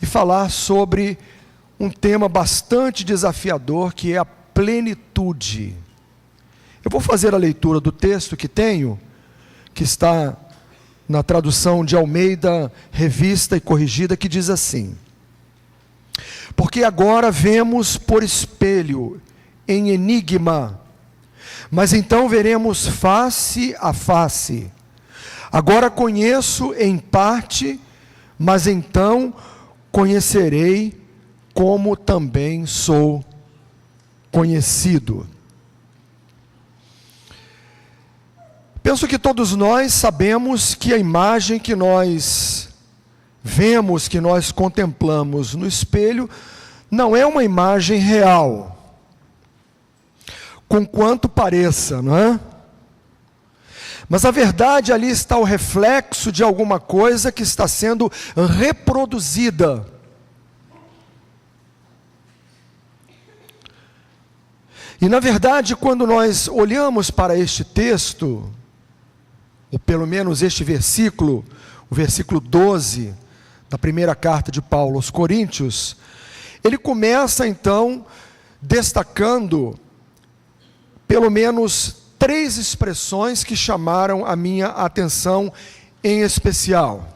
e falar sobre um tema bastante desafiador, que é a plenitude. Eu vou fazer a leitura do texto que tenho, que está na tradução de Almeida, revista e corrigida, que diz assim: porque agora vemos por espelho, em enigma, mas então veremos face a face. Agora conheço em parte, mas então conhecerei como também sou conhecido. Penso que todos nós sabemos que a imagem que nós vemos, que nós contemplamos no espelho, não é uma imagem real, conquanto pareça, não é? Mas a verdade, ali está o reflexo de alguma coisa que está sendo reproduzida. E na verdade, quando nós olhamos para este texto, ou pelo menos este versículo, o versículo 12, da primeira carta de Paulo aos Coríntios, ele começa então destacando pelo menos 3 expressões que chamaram a minha atenção em especial.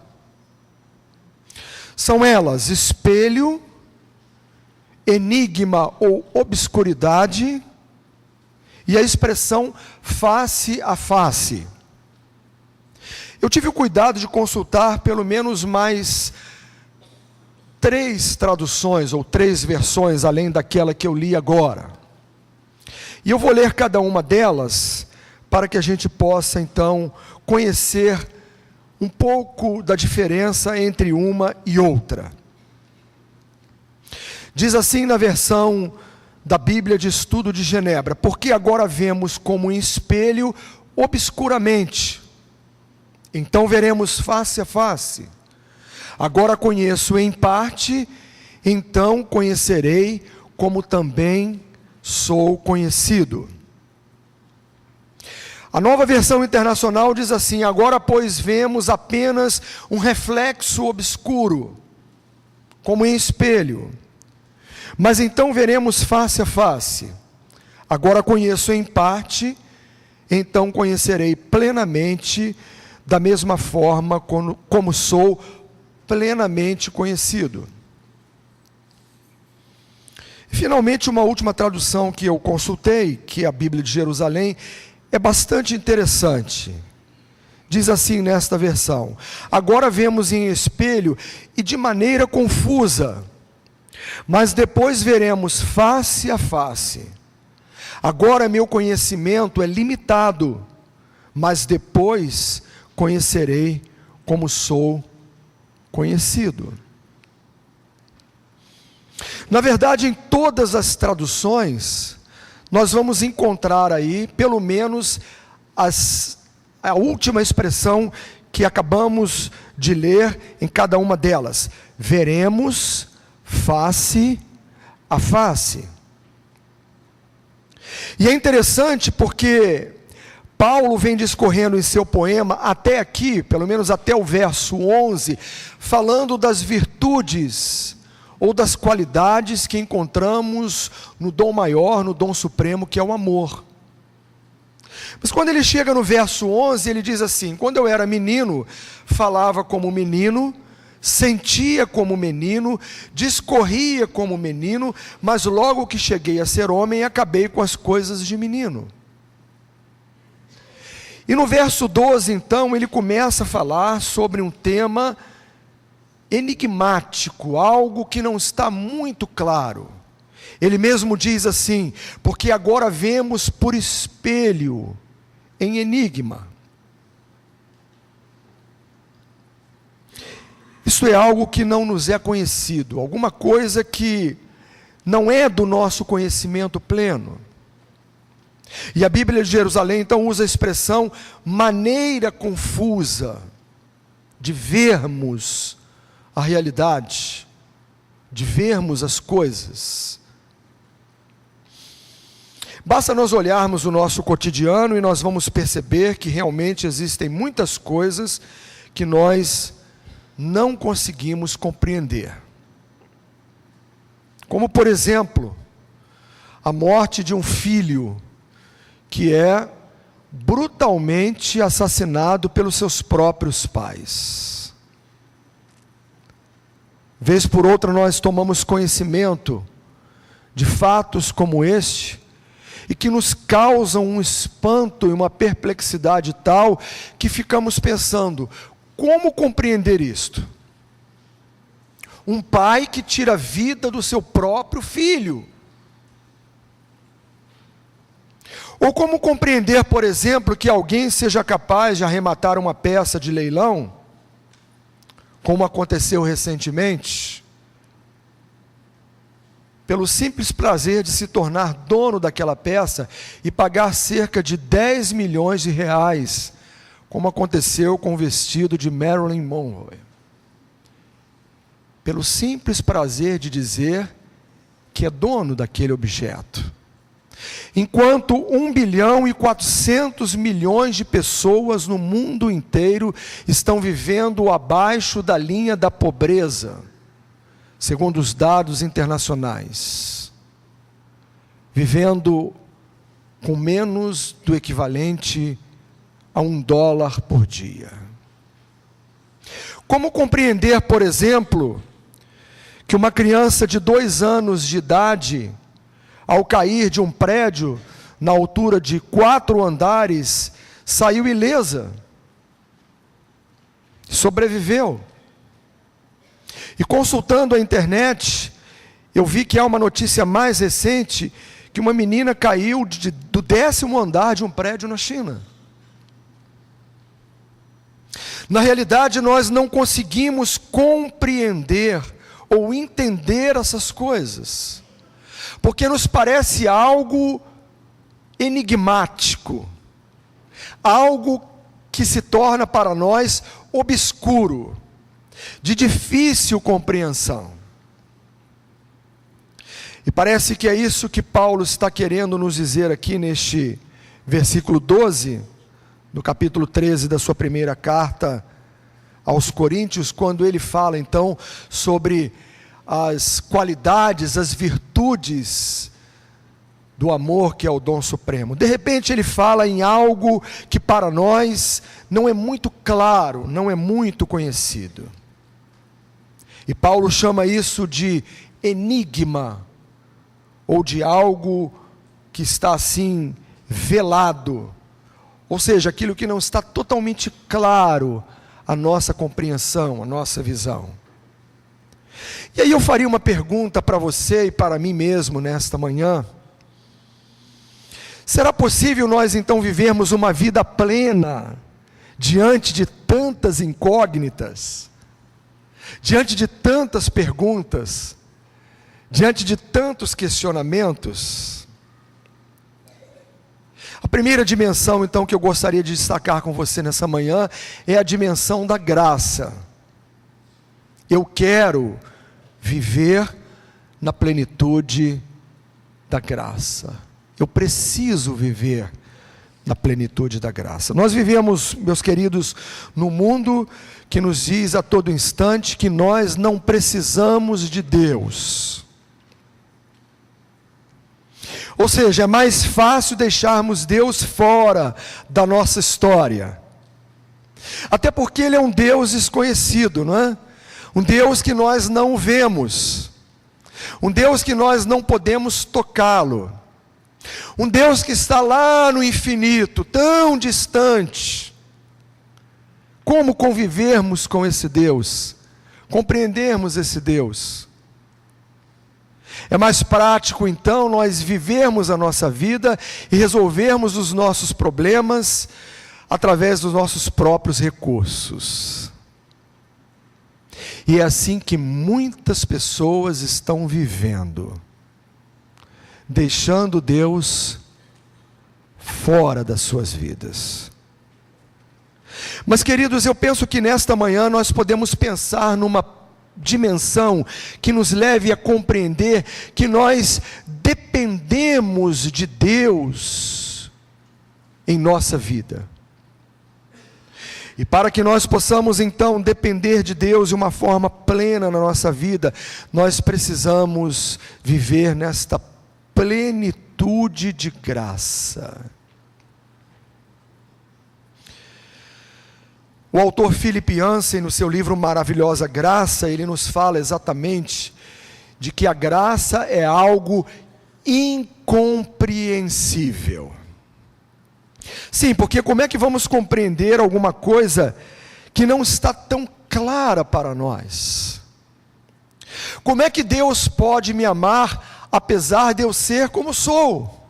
São elas: espelho, enigma ou obscuridade, e a expressão face a face. Eu tive o cuidado de consultar pelo menos mais 3 traduções ou 3 versões, além daquela que eu li agora. E eu vou ler cada uma delas, para que a gente possa então conhecer um pouco da diferença entre uma e outra. Diz assim na versão da Bíblia de Estudo de Genebra: porque agora vemos como em espelho obscuramente, então veremos face a face. Agora conheço em parte, então conhecerei como também sou conhecido. A Nova Versão Internacional diz assim: agora pois vemos apenas um reflexo obscuro, como em espelho, mas então veremos face a face. Agora conheço em parte, então conhecerei plenamente, da mesma forma como sou plenamente conhecido. E finalmente, uma última tradução que eu consultei, que é a Bíblia de Jerusalém, é bastante interessante. Diz assim nesta versão: agora vemos em espelho e de maneira confusa, mas depois veremos face a face. Agora meu conhecimento é limitado, mas depois conhecerei como sou conhecido. Na verdade, em todas as traduções, nós vamos encontrar aí, pelo menos, a última expressão que acabamos de ler em cada uma delas: veremos face a face. E é interessante porque Paulo vem discorrendo em seu poema até aqui, pelo menos até o verso 11, falando das virtudes ou das qualidades que encontramos no dom maior, no dom supremo, que é o amor. Mas quando ele chega no verso 11, ele diz assim: quando eu era menino, falava como menino, sentia como menino, discorria como menino, mas logo que cheguei a ser homem, acabei com as coisas de menino. E no verso 12, então, ele começa a falar sobre um tema enigmático, algo que não está muito claro. Ele mesmo diz assim: porque agora vemos por espelho, em enigma. Isso é algo que não nos é conhecido, alguma coisa que não é do nosso conhecimento pleno. E a Bíblia de Jerusalém então usa a expressão maneira confusa de vermos a realidade, de vermos as coisas. Basta nós olharmos o nosso cotidiano e nós vamos perceber que realmente existem muitas coisas que nós não conseguimos compreender. Como, por exemplo, a morte de um filho que é brutalmente assassinado pelos seus próprios pais. Vez por outra nós tomamos conhecimento de fatos como este, e que nos causam um espanto e uma perplexidade tal, que ficamos pensando, como compreender isto? Um pai que tira a vida do seu próprio filho. Ou como compreender, por exemplo, que alguém seja capaz de arrematar uma peça de leilão, como aconteceu recentemente, pelo simples prazer de se tornar dono daquela peça e pagar cerca de 10 milhões de reais, como aconteceu com o vestido de Marilyn Monroe. Pelo simples prazer de dizer que é dono daquele objeto. Enquanto 1,4 bilhão de pessoas no mundo inteiro estão vivendo abaixo da linha da pobreza, segundo os dados internacionais, vivendo com menos do equivalente a $1 por dia. Como compreender, por exemplo, que uma criança de 2 anos de idade, ao cair de um prédio na altura de 4 andares, saiu ilesa, sobreviveu? E consultando a internet, eu vi que há uma notícia mais recente, que uma menina caiu do 10º andar de um prédio na China. Na realidade, nós não conseguimos compreender ou entender essas coisas, porque nos parece algo enigmático, algo que se torna para nós obscuro, de difícil compreensão. E parece que é isso que Paulo está querendo nos dizer aqui neste versículo 12, do capítulo 13 da sua primeira carta aos Coríntios, quando ele fala então sobre as qualidades, as virtudes do amor, que é o dom supremo. De repente ele fala em algo que para nós não é muito claro, não é muito conhecido. E Paulo chama isso de enigma, ou de algo que está assim velado, ou seja, aquilo que não está totalmente claro à nossa compreensão, à nossa visão. E aí eu faria uma pergunta para você e para mim mesmo nesta manhã. Será possível nós então vivermos uma vida plena diante de tantas incógnitas, diante de tantas perguntas, diante de tantos questionamentos? A primeira dimensão então que eu gostaria de destacar com você nessa manhã é a dimensão da graça. Eu quero viver na plenitude da graça. Eu preciso viver na plenitude da graça. Nós vivemos, meus queridos, num mundo que nos diz a todo instante que nós não precisamos de Deus. Ou seja, é mais fácil deixarmos Deus fora da nossa história. Até porque Ele é um Deus desconhecido, não é? Um Deus que nós não vemos. Um Deus que nós não podemos tocá-lo. Um Deus que está lá no infinito, tão distante. Como convivermos com esse Deus? Compreendermos esse Deus? É mais prático então nós vivermos a nossa vida e resolvermos os nossos problemas através dos nossos próprios recursos. E é assim que muitas pessoas estão vivendo, deixando Deus fora das suas vidas. Mas, queridos, eu penso que nesta manhã nós podemos pensar numa dimensão que nos leve a compreender que nós dependemos dependemos de Deus em nossa vida. E para que nós possamos então depender de Deus de uma forma plena na nossa vida, nós precisamos viver nesta plenitude de graça. O autor Philip Yancey, no seu livro Maravilhosa Graça, ele nos fala exatamente de que a graça é algo incompreensível. Sim, porque como é que vamos compreender alguma coisa que não está tão clara para nós? Como é que Deus pode me amar apesar de eu ser como sou?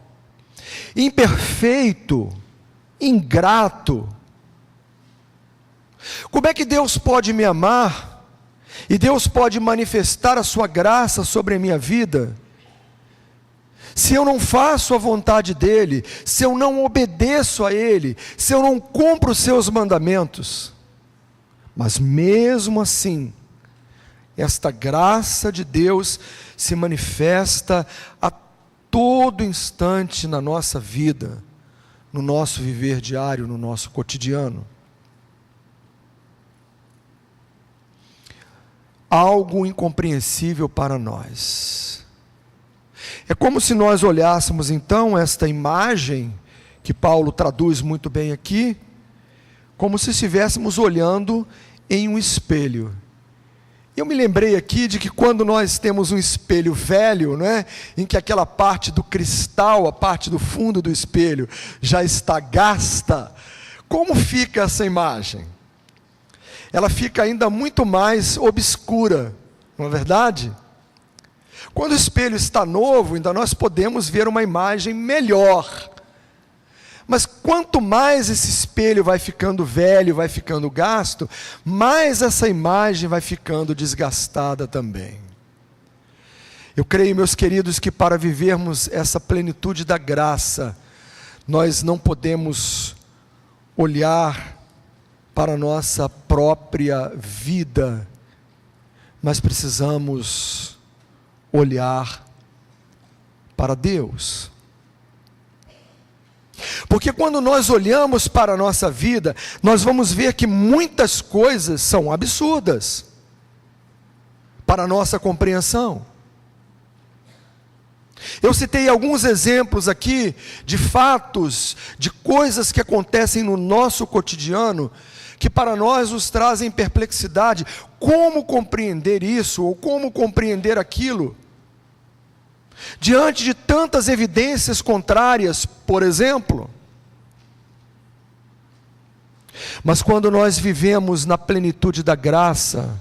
Imperfeito, ingrato. Como é que Deus pode me amar e Deus pode manifestar a sua graça sobre a minha vida se eu não faço a vontade dEle, se eu não obedeço a Ele, se eu não cumpro os seus mandamentos? Mas mesmo assim, esta graça de Deus se manifesta a todo instante na nossa vida, no nosso viver diário, no nosso cotidiano. Algo incompreensível para nós. É como se nós olhássemos então esta imagem, que Paulo traduz muito bem aqui, como se estivéssemos olhando em um espelho. Eu me lembrei aqui de que quando nós temos um espelho velho, né, em que aquela parte do cristal, a parte do fundo do espelho, já está gasta, como fica essa imagem? Ela fica ainda muito mais obscura, não é verdade? Quando o espelho está novo, ainda nós podemos ver uma imagem melhor. Mas quanto mais esse espelho vai ficando velho, vai ficando gasto, mais essa imagem vai ficando desgastada também. Eu creio, meus queridos, que para vivermos essa plenitude da graça, nós não podemos olhar para a nossa própria vida, mas precisamos olhar para Deus. Porque quando nós olhamos para a nossa vida, nós vamos ver que muitas coisas são absurdas para a nossa compreensão. Eu citei alguns exemplos aqui de fatos, de coisas que acontecem no nosso cotidiano, que para nós nos trazem perplexidade. Como compreender isso, ou como compreender aquilo? Diante de tantas evidências contrárias, por exemplo. Mas quando nós vivemos na plenitude da graça,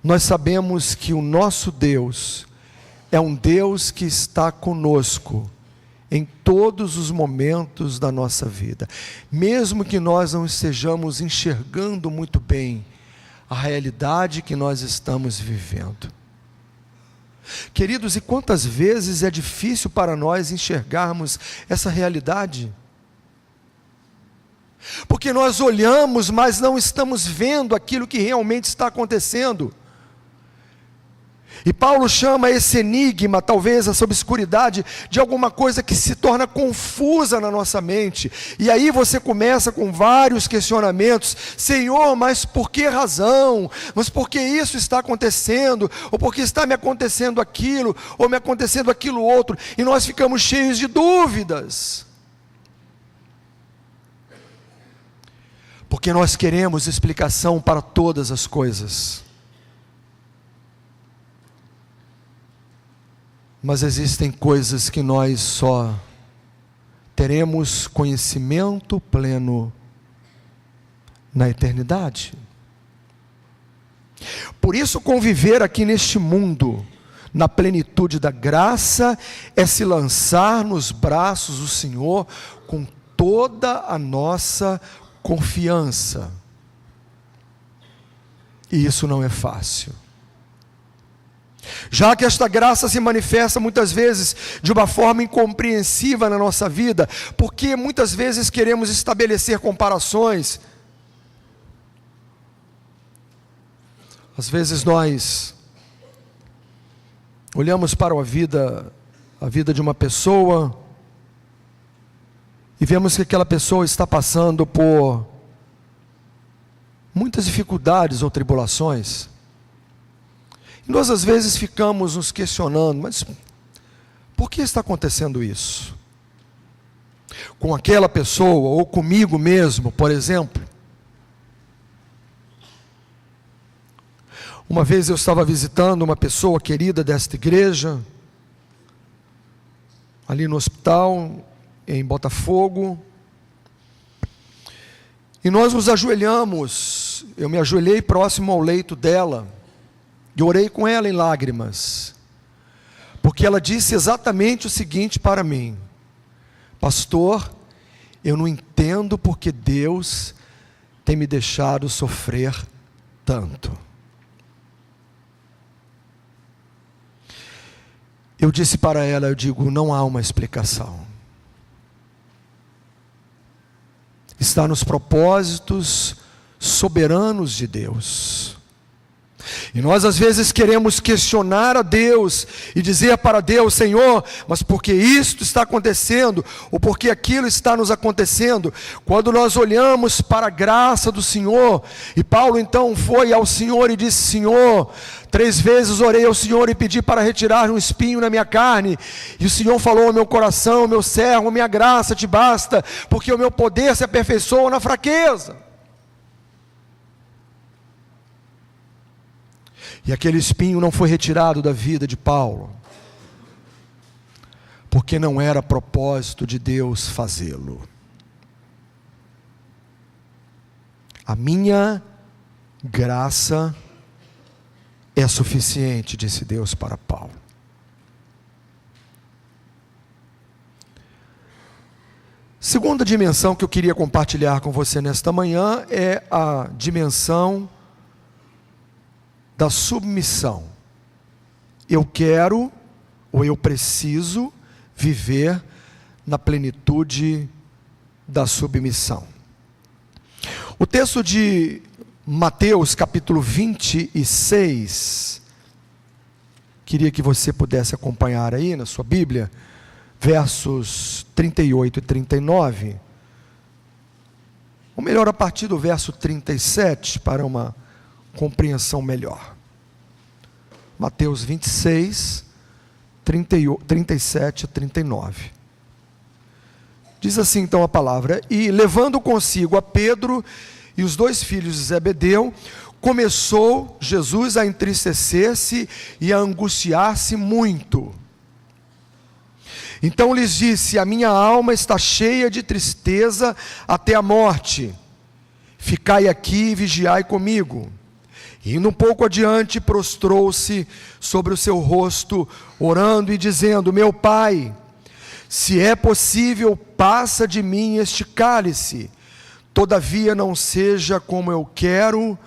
nós sabemos que o nosso Deus é um Deus que está conosco em todos os momentos da nossa vida, mesmo que nós não estejamos enxergando muito bem a realidade que nós estamos vivendo. Queridos, e quantas vezes é difícil para nós enxergarmos essa realidade? Porque nós olhamos, mas não estamos vendo aquilo que realmente está acontecendo. E Paulo chama esse enigma, talvez essa obscuridade, de alguma coisa que se torna confusa na nossa mente. E aí você começa com vários questionamentos. Senhor, mas por que razão? Mas por que isso está acontecendo? Ou por que está me acontecendo aquilo? Ou me acontecendo aquilo outro? E nós ficamos cheios de dúvidas. Porque nós queremos explicação para todas as coisas. Mas existem coisas que nós só teremos conhecimento pleno na eternidade. Por isso, conviver aqui neste mundo, na plenitude da graça, é se lançar nos braços do Senhor com toda a nossa confiança. E isso não é fácil. Já que esta graça se manifesta muitas vezes de uma forma incompreensiva na nossa vida, porque muitas vezes queremos estabelecer comparações. Às vezes nós olhamos para a vida a vida de uma pessoa e vemos que aquela pessoa está passando por muitas dificuldades ou tribulações. E nós às vezes ficamos nos questionando, mas por que está acontecendo isso? Com aquela pessoa ou comigo mesmo, por exemplo. Uma vez eu estava visitando uma pessoa querida desta igreja, ali no hospital, em Botafogo, e nós nos ajoelhamos, eu me ajoelhei próximo ao leito dela, e orei com ela em lágrimas, porque ela disse exatamente o seguinte para mim: pastor, eu não entendo porque Deus tem me deixado sofrer tanto. Eu disse para ela, eu digo, não há uma explicação. Está nos propósitos soberanos de Deus. E nós às vezes queremos questionar a Deus e dizer para Deus: Senhor, mas por que isto está acontecendo? Ou por que aquilo está nos acontecendo? Quando nós olhamos para a graça do Senhor, e Paulo então foi ao Senhor e disse: Senhor, 3 vezes orei ao Senhor e pedi para retirar um espinho na minha carne, e o Senhor falou ao meu coração: meu servo, a minha graça te basta, porque o meu poder se aperfeiçoa na fraqueza. E aquele espinho não foi retirado da vida de Paulo, porque não era propósito de Deus fazê-lo. A minha graça é suficiente, disse Deus para Paulo. Segunda dimensão que eu queria compartilhar com você nesta manhã é a dimensão da submissão. Eu quero, ou eu preciso, viver na plenitude da submissão. O texto de Mateus capítulo 26, queria que você pudesse acompanhar aí na sua Bíblia, versos 38 e 39, ou melhor, a partir do verso 37, para uma compreensão melhor. Mateus 26, 37 a 39. Diz assim então a palavra: e levando consigo a Pedro e os 2 filhos de Zebedeu, começou Jesus a entristecer-se e a angustiar-se muito. Então lhes disse: a minha alma está cheia de tristeza até a morte. Ficai aqui e vigiai comigo. E indo um pouco adiante, prostrou-se sobre o seu rosto, orando e dizendo: meu Pai, se é possível, passa de mim este cálice, todavia não seja como eu quero,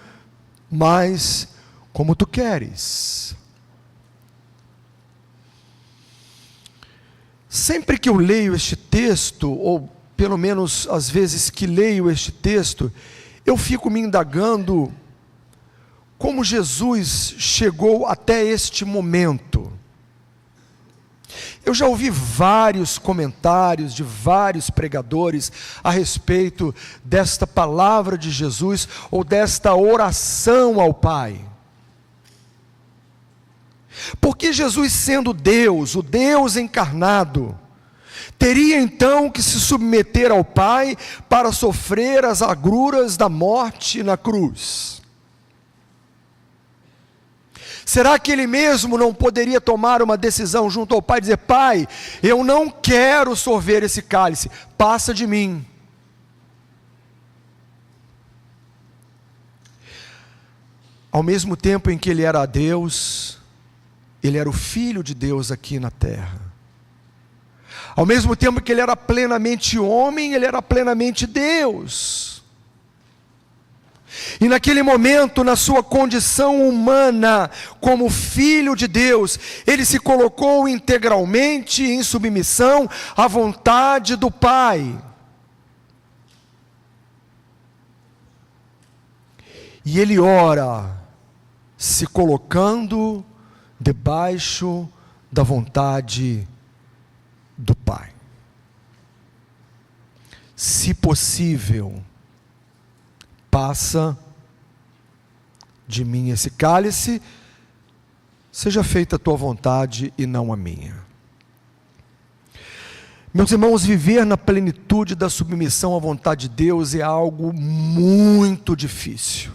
mas como tu queres. Sempre que eu leio este texto, ou pelo menos às vezes que leio este texto, eu fico me indagando como Jesus chegou até este momento. Eu já ouvi vários comentários de vários pregadores a respeito desta palavra de Jesus, ou desta oração ao Pai. Porque Jesus, sendo Deus, o Deus encarnado, teria então que se submeter ao Pai para sofrer as agruras da morte na cruz? Será que ele mesmo não poderia tomar uma decisão junto ao Pai e dizer: Pai, eu não quero sorver esse cálice, passa de mim? Ao mesmo tempo em que ele era Deus, ele era o Filho de Deus aqui na terra. Ao mesmo tempo que ele era plenamente homem, ele era plenamente Deus. E naquele momento, na sua condição humana, como Filho de Deus, ele se colocou integralmente em submissão à vontade do Pai. E ele ora, se colocando debaixo da vontade do Pai. Se possível, passa de mim esse cálice, seja feita a tua vontade e não a minha. Meus irmãos, viver na plenitude da submissão à vontade de Deus é algo muito difícil.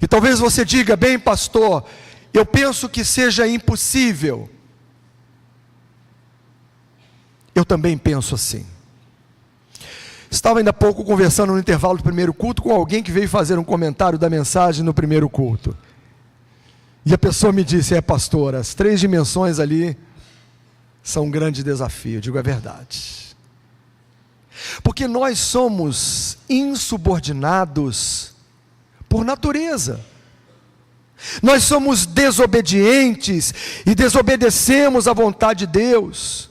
E talvez você diga: bem, pastor, eu penso que seja impossível. Eu também penso assim. Estava ainda há pouco conversando no intervalo do primeiro culto com alguém que veio fazer um comentário da mensagem no primeiro culto. E a pessoa me disse: pastor, as 3 dimensões ali são um grande desafio. Eu digo: é verdade. Porque nós somos insubordinados por natureza. Nós somos desobedientes e desobedecemos à vontade de Deus.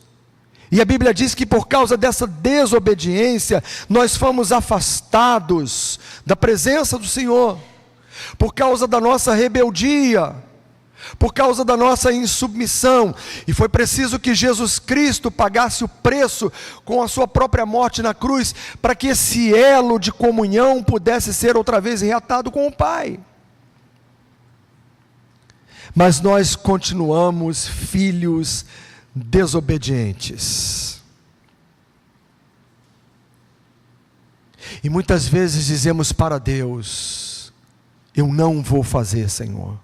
E a Bíblia diz que por causa dessa desobediência, nós fomos afastados da presença do Senhor, por causa da nossa rebeldia, por causa da nossa insubmissão. E foi preciso que Jesus Cristo pagasse o preço com a sua própria morte na cruz, para que esse elo de comunhão pudesse ser outra vez reatado com o Pai. Mas nós continuamos filhos desobedientes. E muitas vezes dizemos para Deus: eu não vou fazer, Senhor.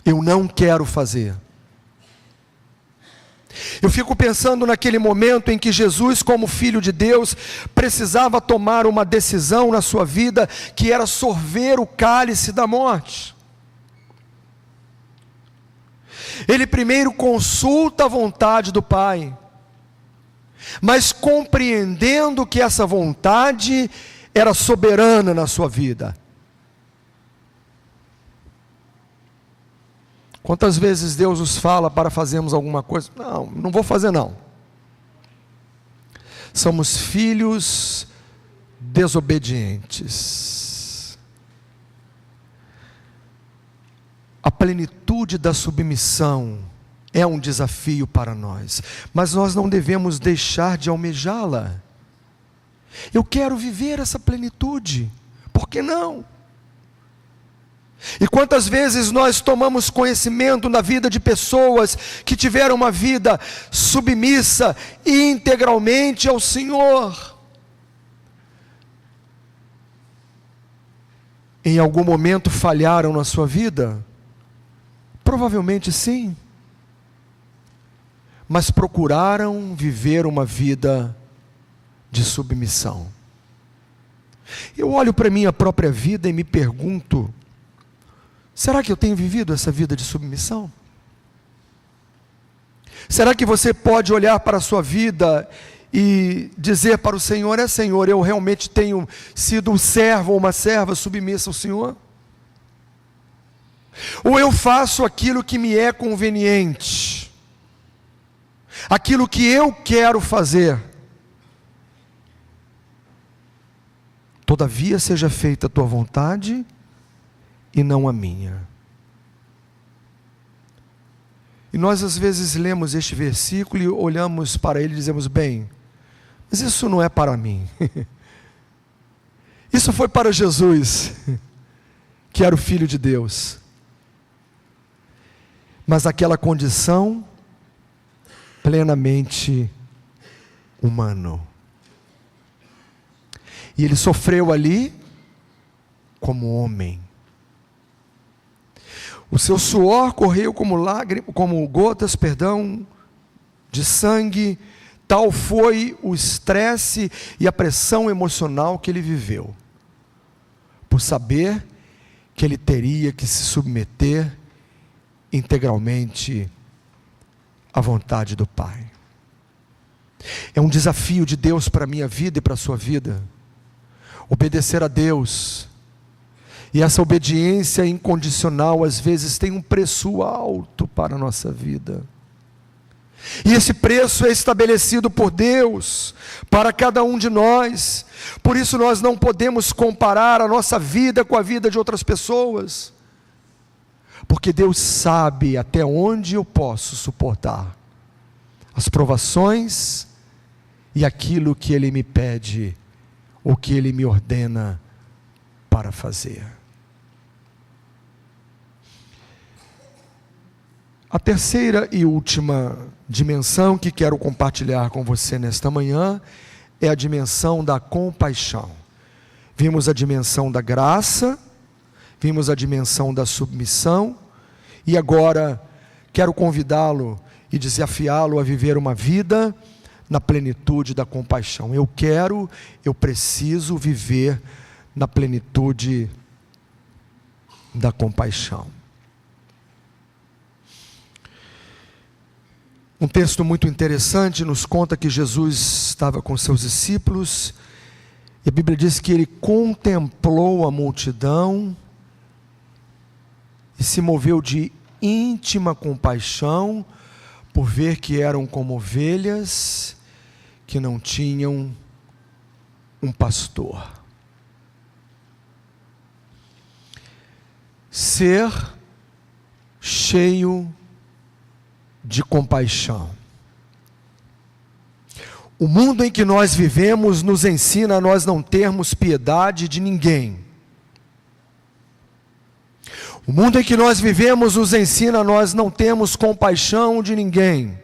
Eu não quero fazer. Eu fico pensando naquele momento em que Jesus, como Filho de Deus, precisava tomar uma decisão na sua vida, que era sorver o cálice da morte. Ele primeiro consulta a vontade do Pai, mas compreendendo que essa vontade era soberana na sua vida. Quantas vezes Deus nos fala para fazermos alguma coisa? Não, não vou fazer não. Somos filhos desobedientes. A plenitude da submissão é um desafio para nós, mas nós não devemos deixar de almejá-la. Eu quero viver essa plenitude, por que não? E quantas vezes nós tomamos conhecimento na vida de pessoas que tiveram uma vida submissa integralmente ao Senhor. Em algum momento falharam na sua vida? Provavelmente sim. Mas procuraram viver uma vida de submissão. Eu olho para a minha própria vida e me pergunto: será que eu tenho vivido essa vida de submissão? Será que você pode olhar para a sua vida e dizer para o Senhor: Senhor, eu realmente tenho sido um servo ou uma serva submissa ao Senhor? Ou eu faço aquilo que me é conveniente, aquilo que eu quero fazer? Todavia seja feita a tua vontade e não a minha. E nós às vezes lemos este versículo e olhamos para ele e dizemos: bem, mas isso não é para mim. Isso foi para Jesus, que era o Filho de Deus. Mas aquela condição plenamente humano. E ele sofreu ali como homem. O seu suor correu como gotas, de sangue. Tal foi o estresse e a pressão emocional que ele viveu, por saber que ele teria que se submeter integralmente à vontade do Pai. É um desafio de Deus para a minha vida e para a sua vida, obedecer a Deus. E essa obediência incondicional às vezes tem um preço alto para a nossa vida. E esse preço é estabelecido por Deus para cada um de nós. Por isso nós não podemos comparar a nossa vida com a vida de outras pessoas, porque Deus sabe até onde eu posso suportar. as provações e aquilo que Ele me pede, ou que Ele me ordena para fazer. A terceira e última dimensão que quero compartilhar com você nesta manhã é a dimensão da compaixão. Vimos a dimensão da graça, vimos a dimensão da submissão, e agora quero convidá-lo e desafiá-lo a viver uma vida na plenitude da compaixão. Eu preciso viver na plenitude da compaixão. Um texto muito interessante nos conta que Jesus estava com seus discípulos, e a Bíblia diz que ele contemplou a multidão e se moveu de íntima compaixão por ver que eram como ovelhas que não tinham um pastor. Ser cheio de compaixão. O mundo em que nós vivemos nos ensina a nós não termos piedade de ninguém. O mundo em que nós vivemos nos ensina a nós não termos compaixão de ninguém.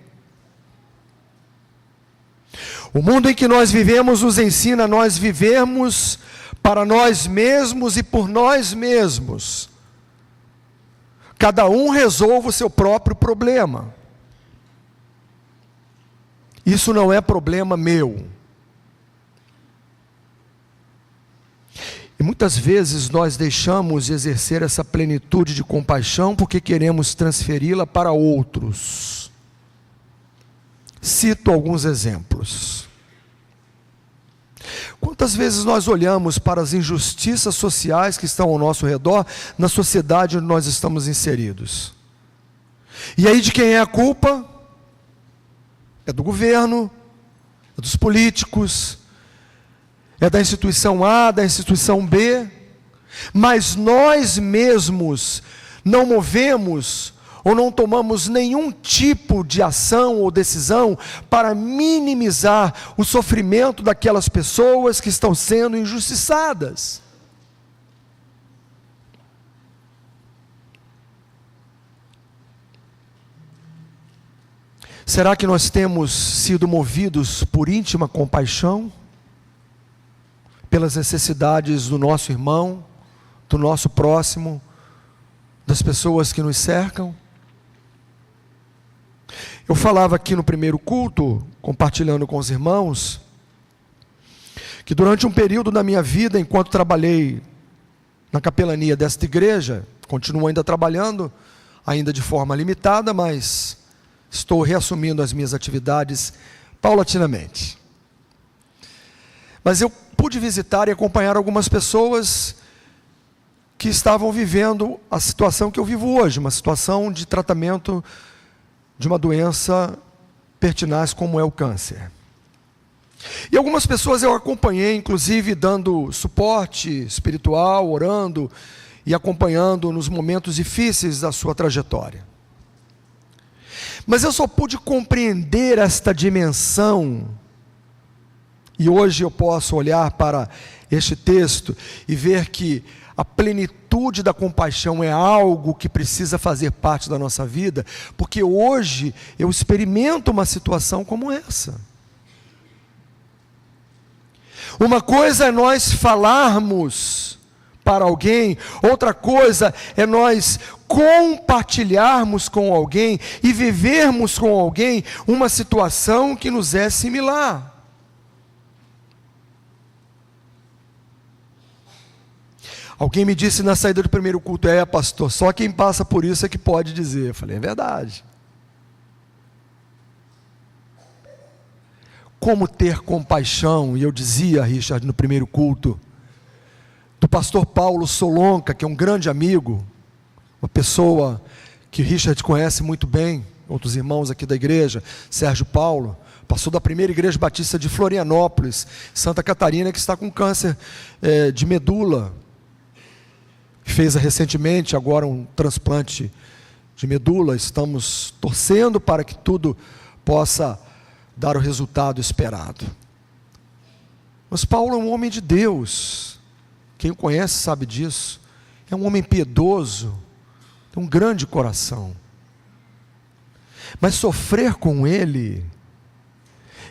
O mundo em que nós vivemos nos ensina a nós vivermos para nós mesmos e por nós mesmos. Cada um resolve o seu próprio problema. Isso não é problema meu. E muitas vezes nós deixamos de exercer essa plenitude de compaixão porque queremos transferi-la para outros. Cito alguns exemplos. Quantas vezes nós olhamos para as injustiças sociais que estão ao nosso redor, na sociedade onde nós estamos inseridos? E aí de quem é a culpa? É do governo, é dos políticos, é da instituição A, da instituição B, mas nós mesmos não movemos ou não tomamos nenhum tipo de ação ou decisão para minimizar o sofrimento daquelas pessoas que estão sendo injustiçadas. Será que nós temos sido movidos por íntima compaixão? Pelas necessidades do nosso irmão, do nosso próximo, das pessoas que nos cercam? Eu falava aqui no primeiro culto, compartilhando com os irmãos, que durante um período da minha vida, enquanto trabalhei na capelania desta igreja, continuo ainda trabalhando, ainda de forma limitada, mas estou reassumindo as minhas atividades paulatinamente. Mas eu pude visitar e acompanhar algumas pessoas que estavam vivendo a situação que eu vivo hoje, uma situação de tratamento de uma doença pertinaz como é o câncer. E algumas pessoas eu acompanhei, inclusive dando suporte espiritual, orando e acompanhando nos momentos difíceis da sua trajetória. Mas eu só pude compreender esta dimensão, e hoje eu posso olhar para este texto e ver que a plenitude da compaixão é algo que precisa fazer parte da nossa vida, porque hoje eu experimento uma situação como essa. Uma coisa é nós falarmos para alguém, outra coisa é nós compartilharmos com alguém e vivermos com alguém uma situação que nos é similar. Alguém me disse na saída do primeiro culto: pastor, só quem passa por isso é que pode dizer. Eu falei: é verdade. Como ter compaixão? E eu dizia, Richard, no primeiro culto, do pastor Paulo Solonca, que é um grande amigo, uma pessoa que Richard conhece muito bem, outros irmãos aqui da igreja, Sérgio Paulo, pastor da primeira igreja batista de Florianópolis, Santa Catarina, que está com câncer de medula. Fez recentemente agora um transplante de medula. Estamos torcendo para que tudo possa dar o resultado esperado. Mas Paulo é um homem de Deus. Quem o conhece sabe disso. É um homem piedoso, tem um grande coração. Mas sofrer com ele,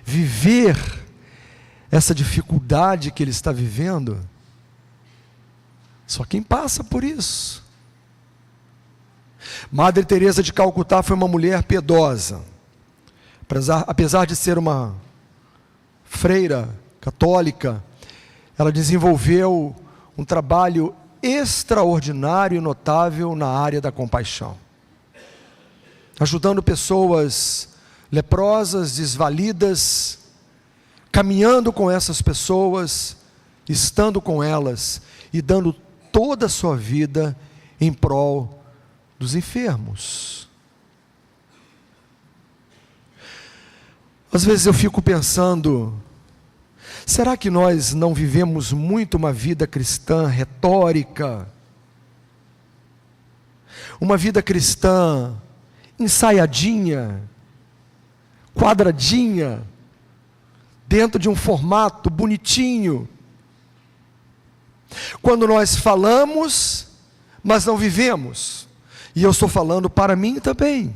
viver essa dificuldade que ele está vivendo, só quem passa por isso. Madre Teresa de Calcutá foi uma mulher piedosa. Apesar de ser uma freira católica, ela desenvolveu um trabalho extraordinário e notável na área da compaixão, ajudando pessoas leprosas, desvalidas, caminhando com essas pessoas, estando com elas e dando toda a sua vida em prol dos enfermos. Às vezes eu fico pensando, será que nós não vivemos muito uma vida cristã retórica? Uma vida cristã ensaiadinha, quadradinha, dentro de um formato bonitinho. Quando nós falamos, mas não vivemos. E eu estou falando para mim também.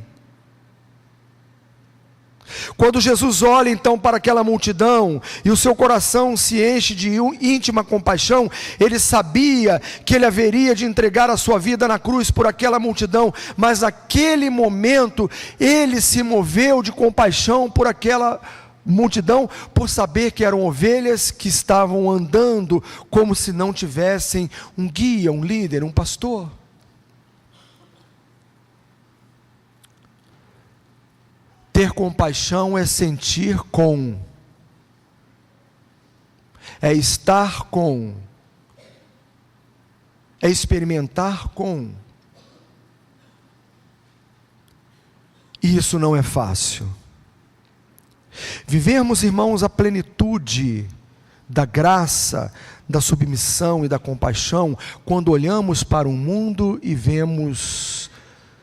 Quando Jesus olha então para aquela multidão e o seu coração se enche de íntima compaixão, ele sabia que ele haveria de entregar a sua vida na cruz por aquela multidão, mas naquele momento ele se moveu de compaixão por aquela multidão, por saber que eram ovelhas que estavam andando como se não tivessem um guia, um líder, um pastor. Ter compaixão é sentir com, é estar com, é experimentar com. E isso não é fácil. Vivermos, irmãos, a plenitude da graça, da submissão e da compaixão, quando olhamos para o mundo e vemos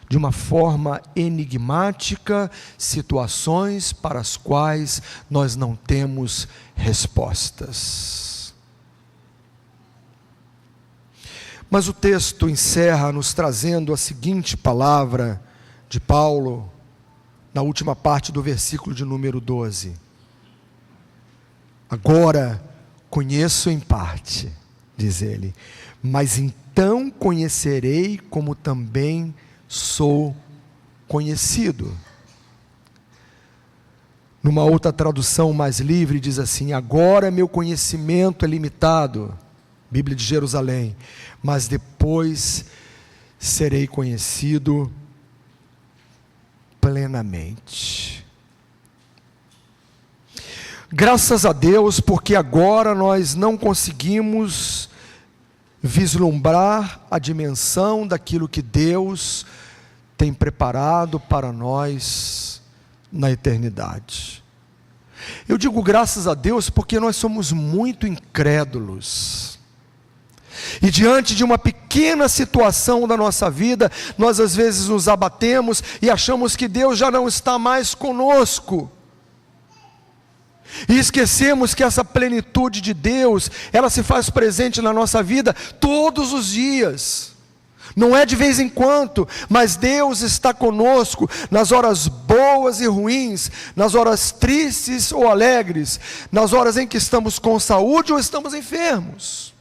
de uma forma enigmática situações para as quais nós não temos respostas. Mas o texto encerra nos trazendo a seguinte palavra de Paulo, na última parte do versículo de número 12. Agora conheço em parte, diz ele, mas então conhecerei como também sou conhecido. Numa outra tradução mais livre diz assim: agora meu conhecimento é limitado, Bíblia de Jerusalém, mas depois serei conhecido plenamente. Graças a Deus, porque agora nós não conseguimos vislumbrar a dimensão daquilo que Deus tem preparado para nós na eternidade. Eu digo graças a Deus porque nós somos muito incrédulos. E diante de uma pequena situação da nossa vida, nós às vezes nos abatemos e achamos que Deus já não está mais conosco. E esquecemos que essa plenitude de Deus, ela se faz presente na nossa vida todos os dias. Não é de vez em quando, mas Deus está conosco nas horas boas e ruins, nas horas tristes ou alegres, nas horas em que estamos com saúde ou estamos enfermos.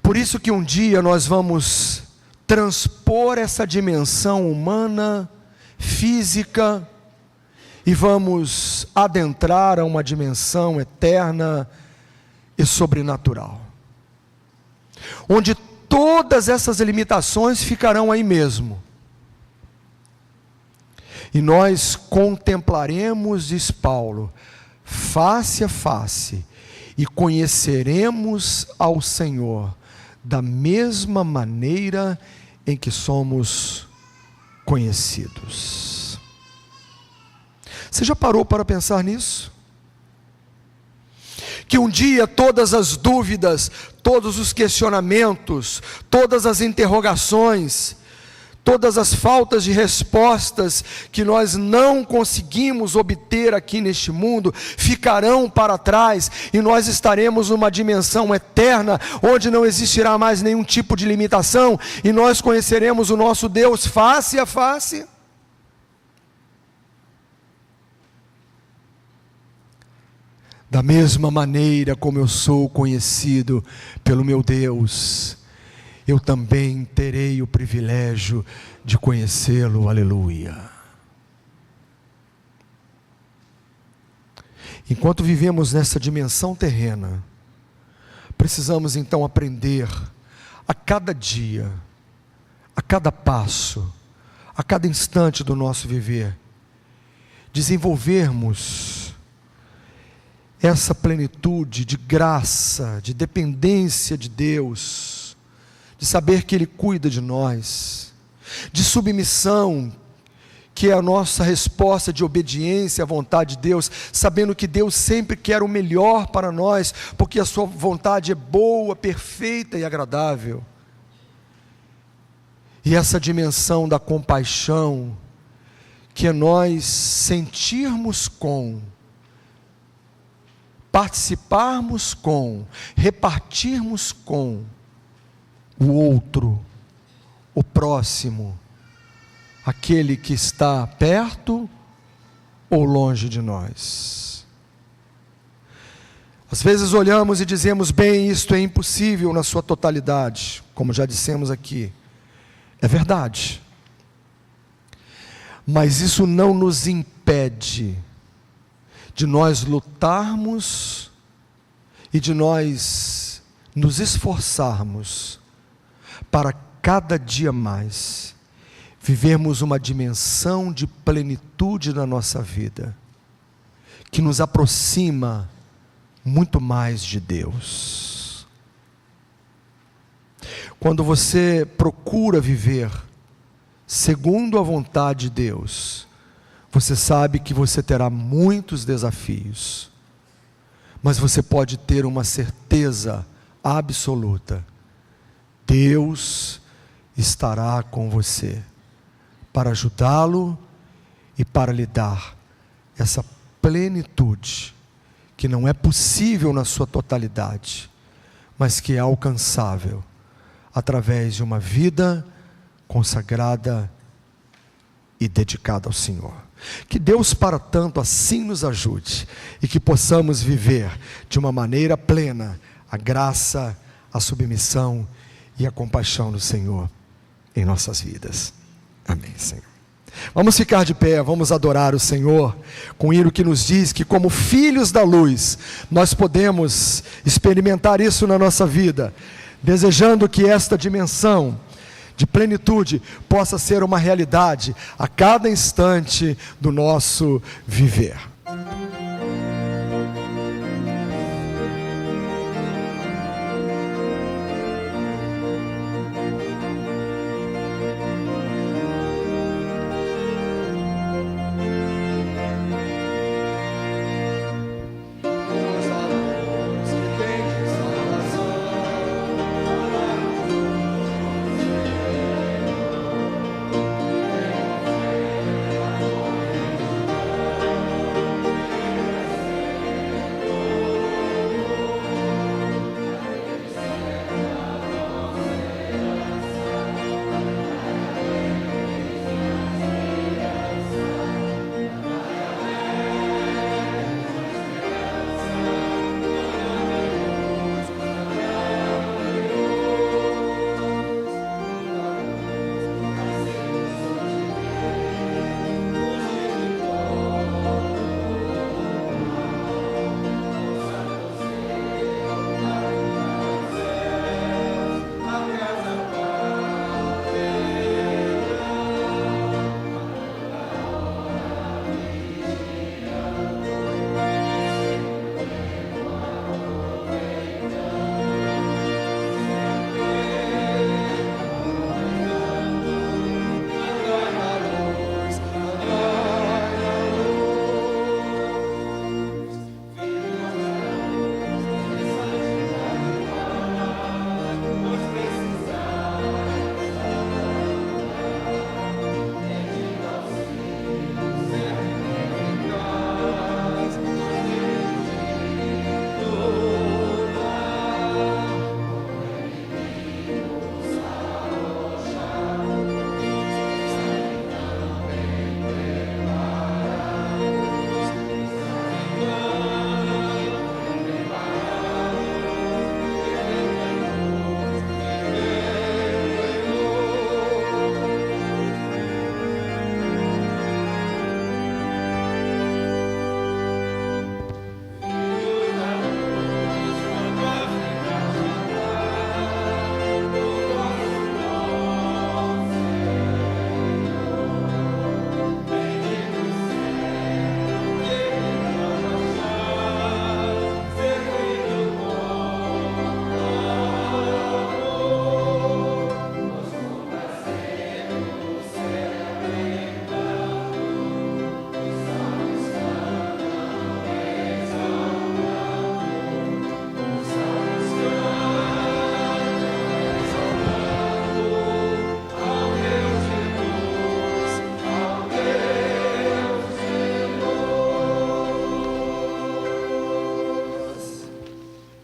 Por isso que um dia nós vamos transpor essa dimensão humana, física, e vamos adentrar a uma dimensão eterna e sobrenatural, onde todas essas limitações ficarão aí mesmo, e nós contemplaremos, diz Paulo, face a face, e conheceremos ao Senhor da mesma maneira em que somos conhecidos. Você já parou para pensar nisso? Que um dia todas as dúvidas, todos os questionamentos, todas as interrogações, todas as faltas de respostas que nós não conseguimos obter aqui neste mundo, ficarão para trás, e nós estaremos numa dimensão eterna, onde não existirá mais nenhum tipo de limitação, e nós conheceremos o nosso Deus face a face. Da mesma maneira como eu sou conhecido pelo meu Deus, eu também terei o privilégio de conhecê-lo, aleluia. Enquanto vivemos nessa dimensão terrena, precisamos então aprender a cada dia, a cada passo, a cada instante do nosso viver, desenvolvermos essa plenitude de graça, de dependência de Deus, de saber que Ele cuida de nós, de submissão, que é a nossa resposta de obediência à vontade de Deus, sabendo que Deus sempre quer o melhor para nós, porque a sua vontade é boa, perfeita e agradável. E essa dimensão da compaixão, que é nós sentirmos com, participarmos com, repartirmos com o outro, o próximo, aquele que está perto ou longe de nós. Às vezes olhamos e dizemos, bem, isto é impossível na sua totalidade, como já dissemos aqui. É verdade. Mas isso não nos impede de nós lutarmos e de nós nos esforçarmos para cada dia mais vivermos uma dimensão de plenitude na nossa vida, que nos aproxima muito mais de Deus. Quando você procura viver segundo a vontade de Deus, você sabe que você terá muitos desafios, mas você pode ter uma certeza absoluta: Deus estará com você para ajudá-lo e para lhe dar essa plenitude que não é possível na sua totalidade, mas que é alcançável através de uma vida consagrada e dedicada ao Senhor. Que Deus para tanto assim nos ajude, e que possamos viver de uma maneira plena a graça, a submissão e a compaixão do Senhor em nossas vidas. Amém, Senhor. Vamos ficar de pé, vamos adorar o Senhor com o hino que nos diz que, como filhos da luz, nós podemos experimentar isso na nossa vida, desejando que esta dimensão de plenitude possa ser uma realidade a cada instante do nosso viver.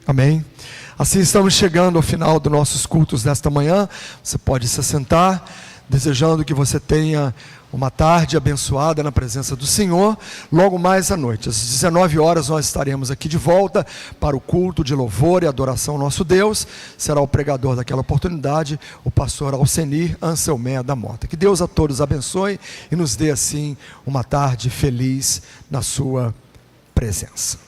Amém? Assim estamos chegando ao final dos nossos cultos desta manhã. Você pode se assentar, desejando que você tenha uma tarde abençoada na presença do Senhor. Logo mais à noite, às 19 horas, nós estaremos aqui de volta para o culto de louvor e adoração ao nosso Deus. Será o pregador daquela oportunidade, o pastor Alcenir Anselmé da Mota. Que Deus a todos abençoe e nos dê assim uma tarde feliz na sua presença.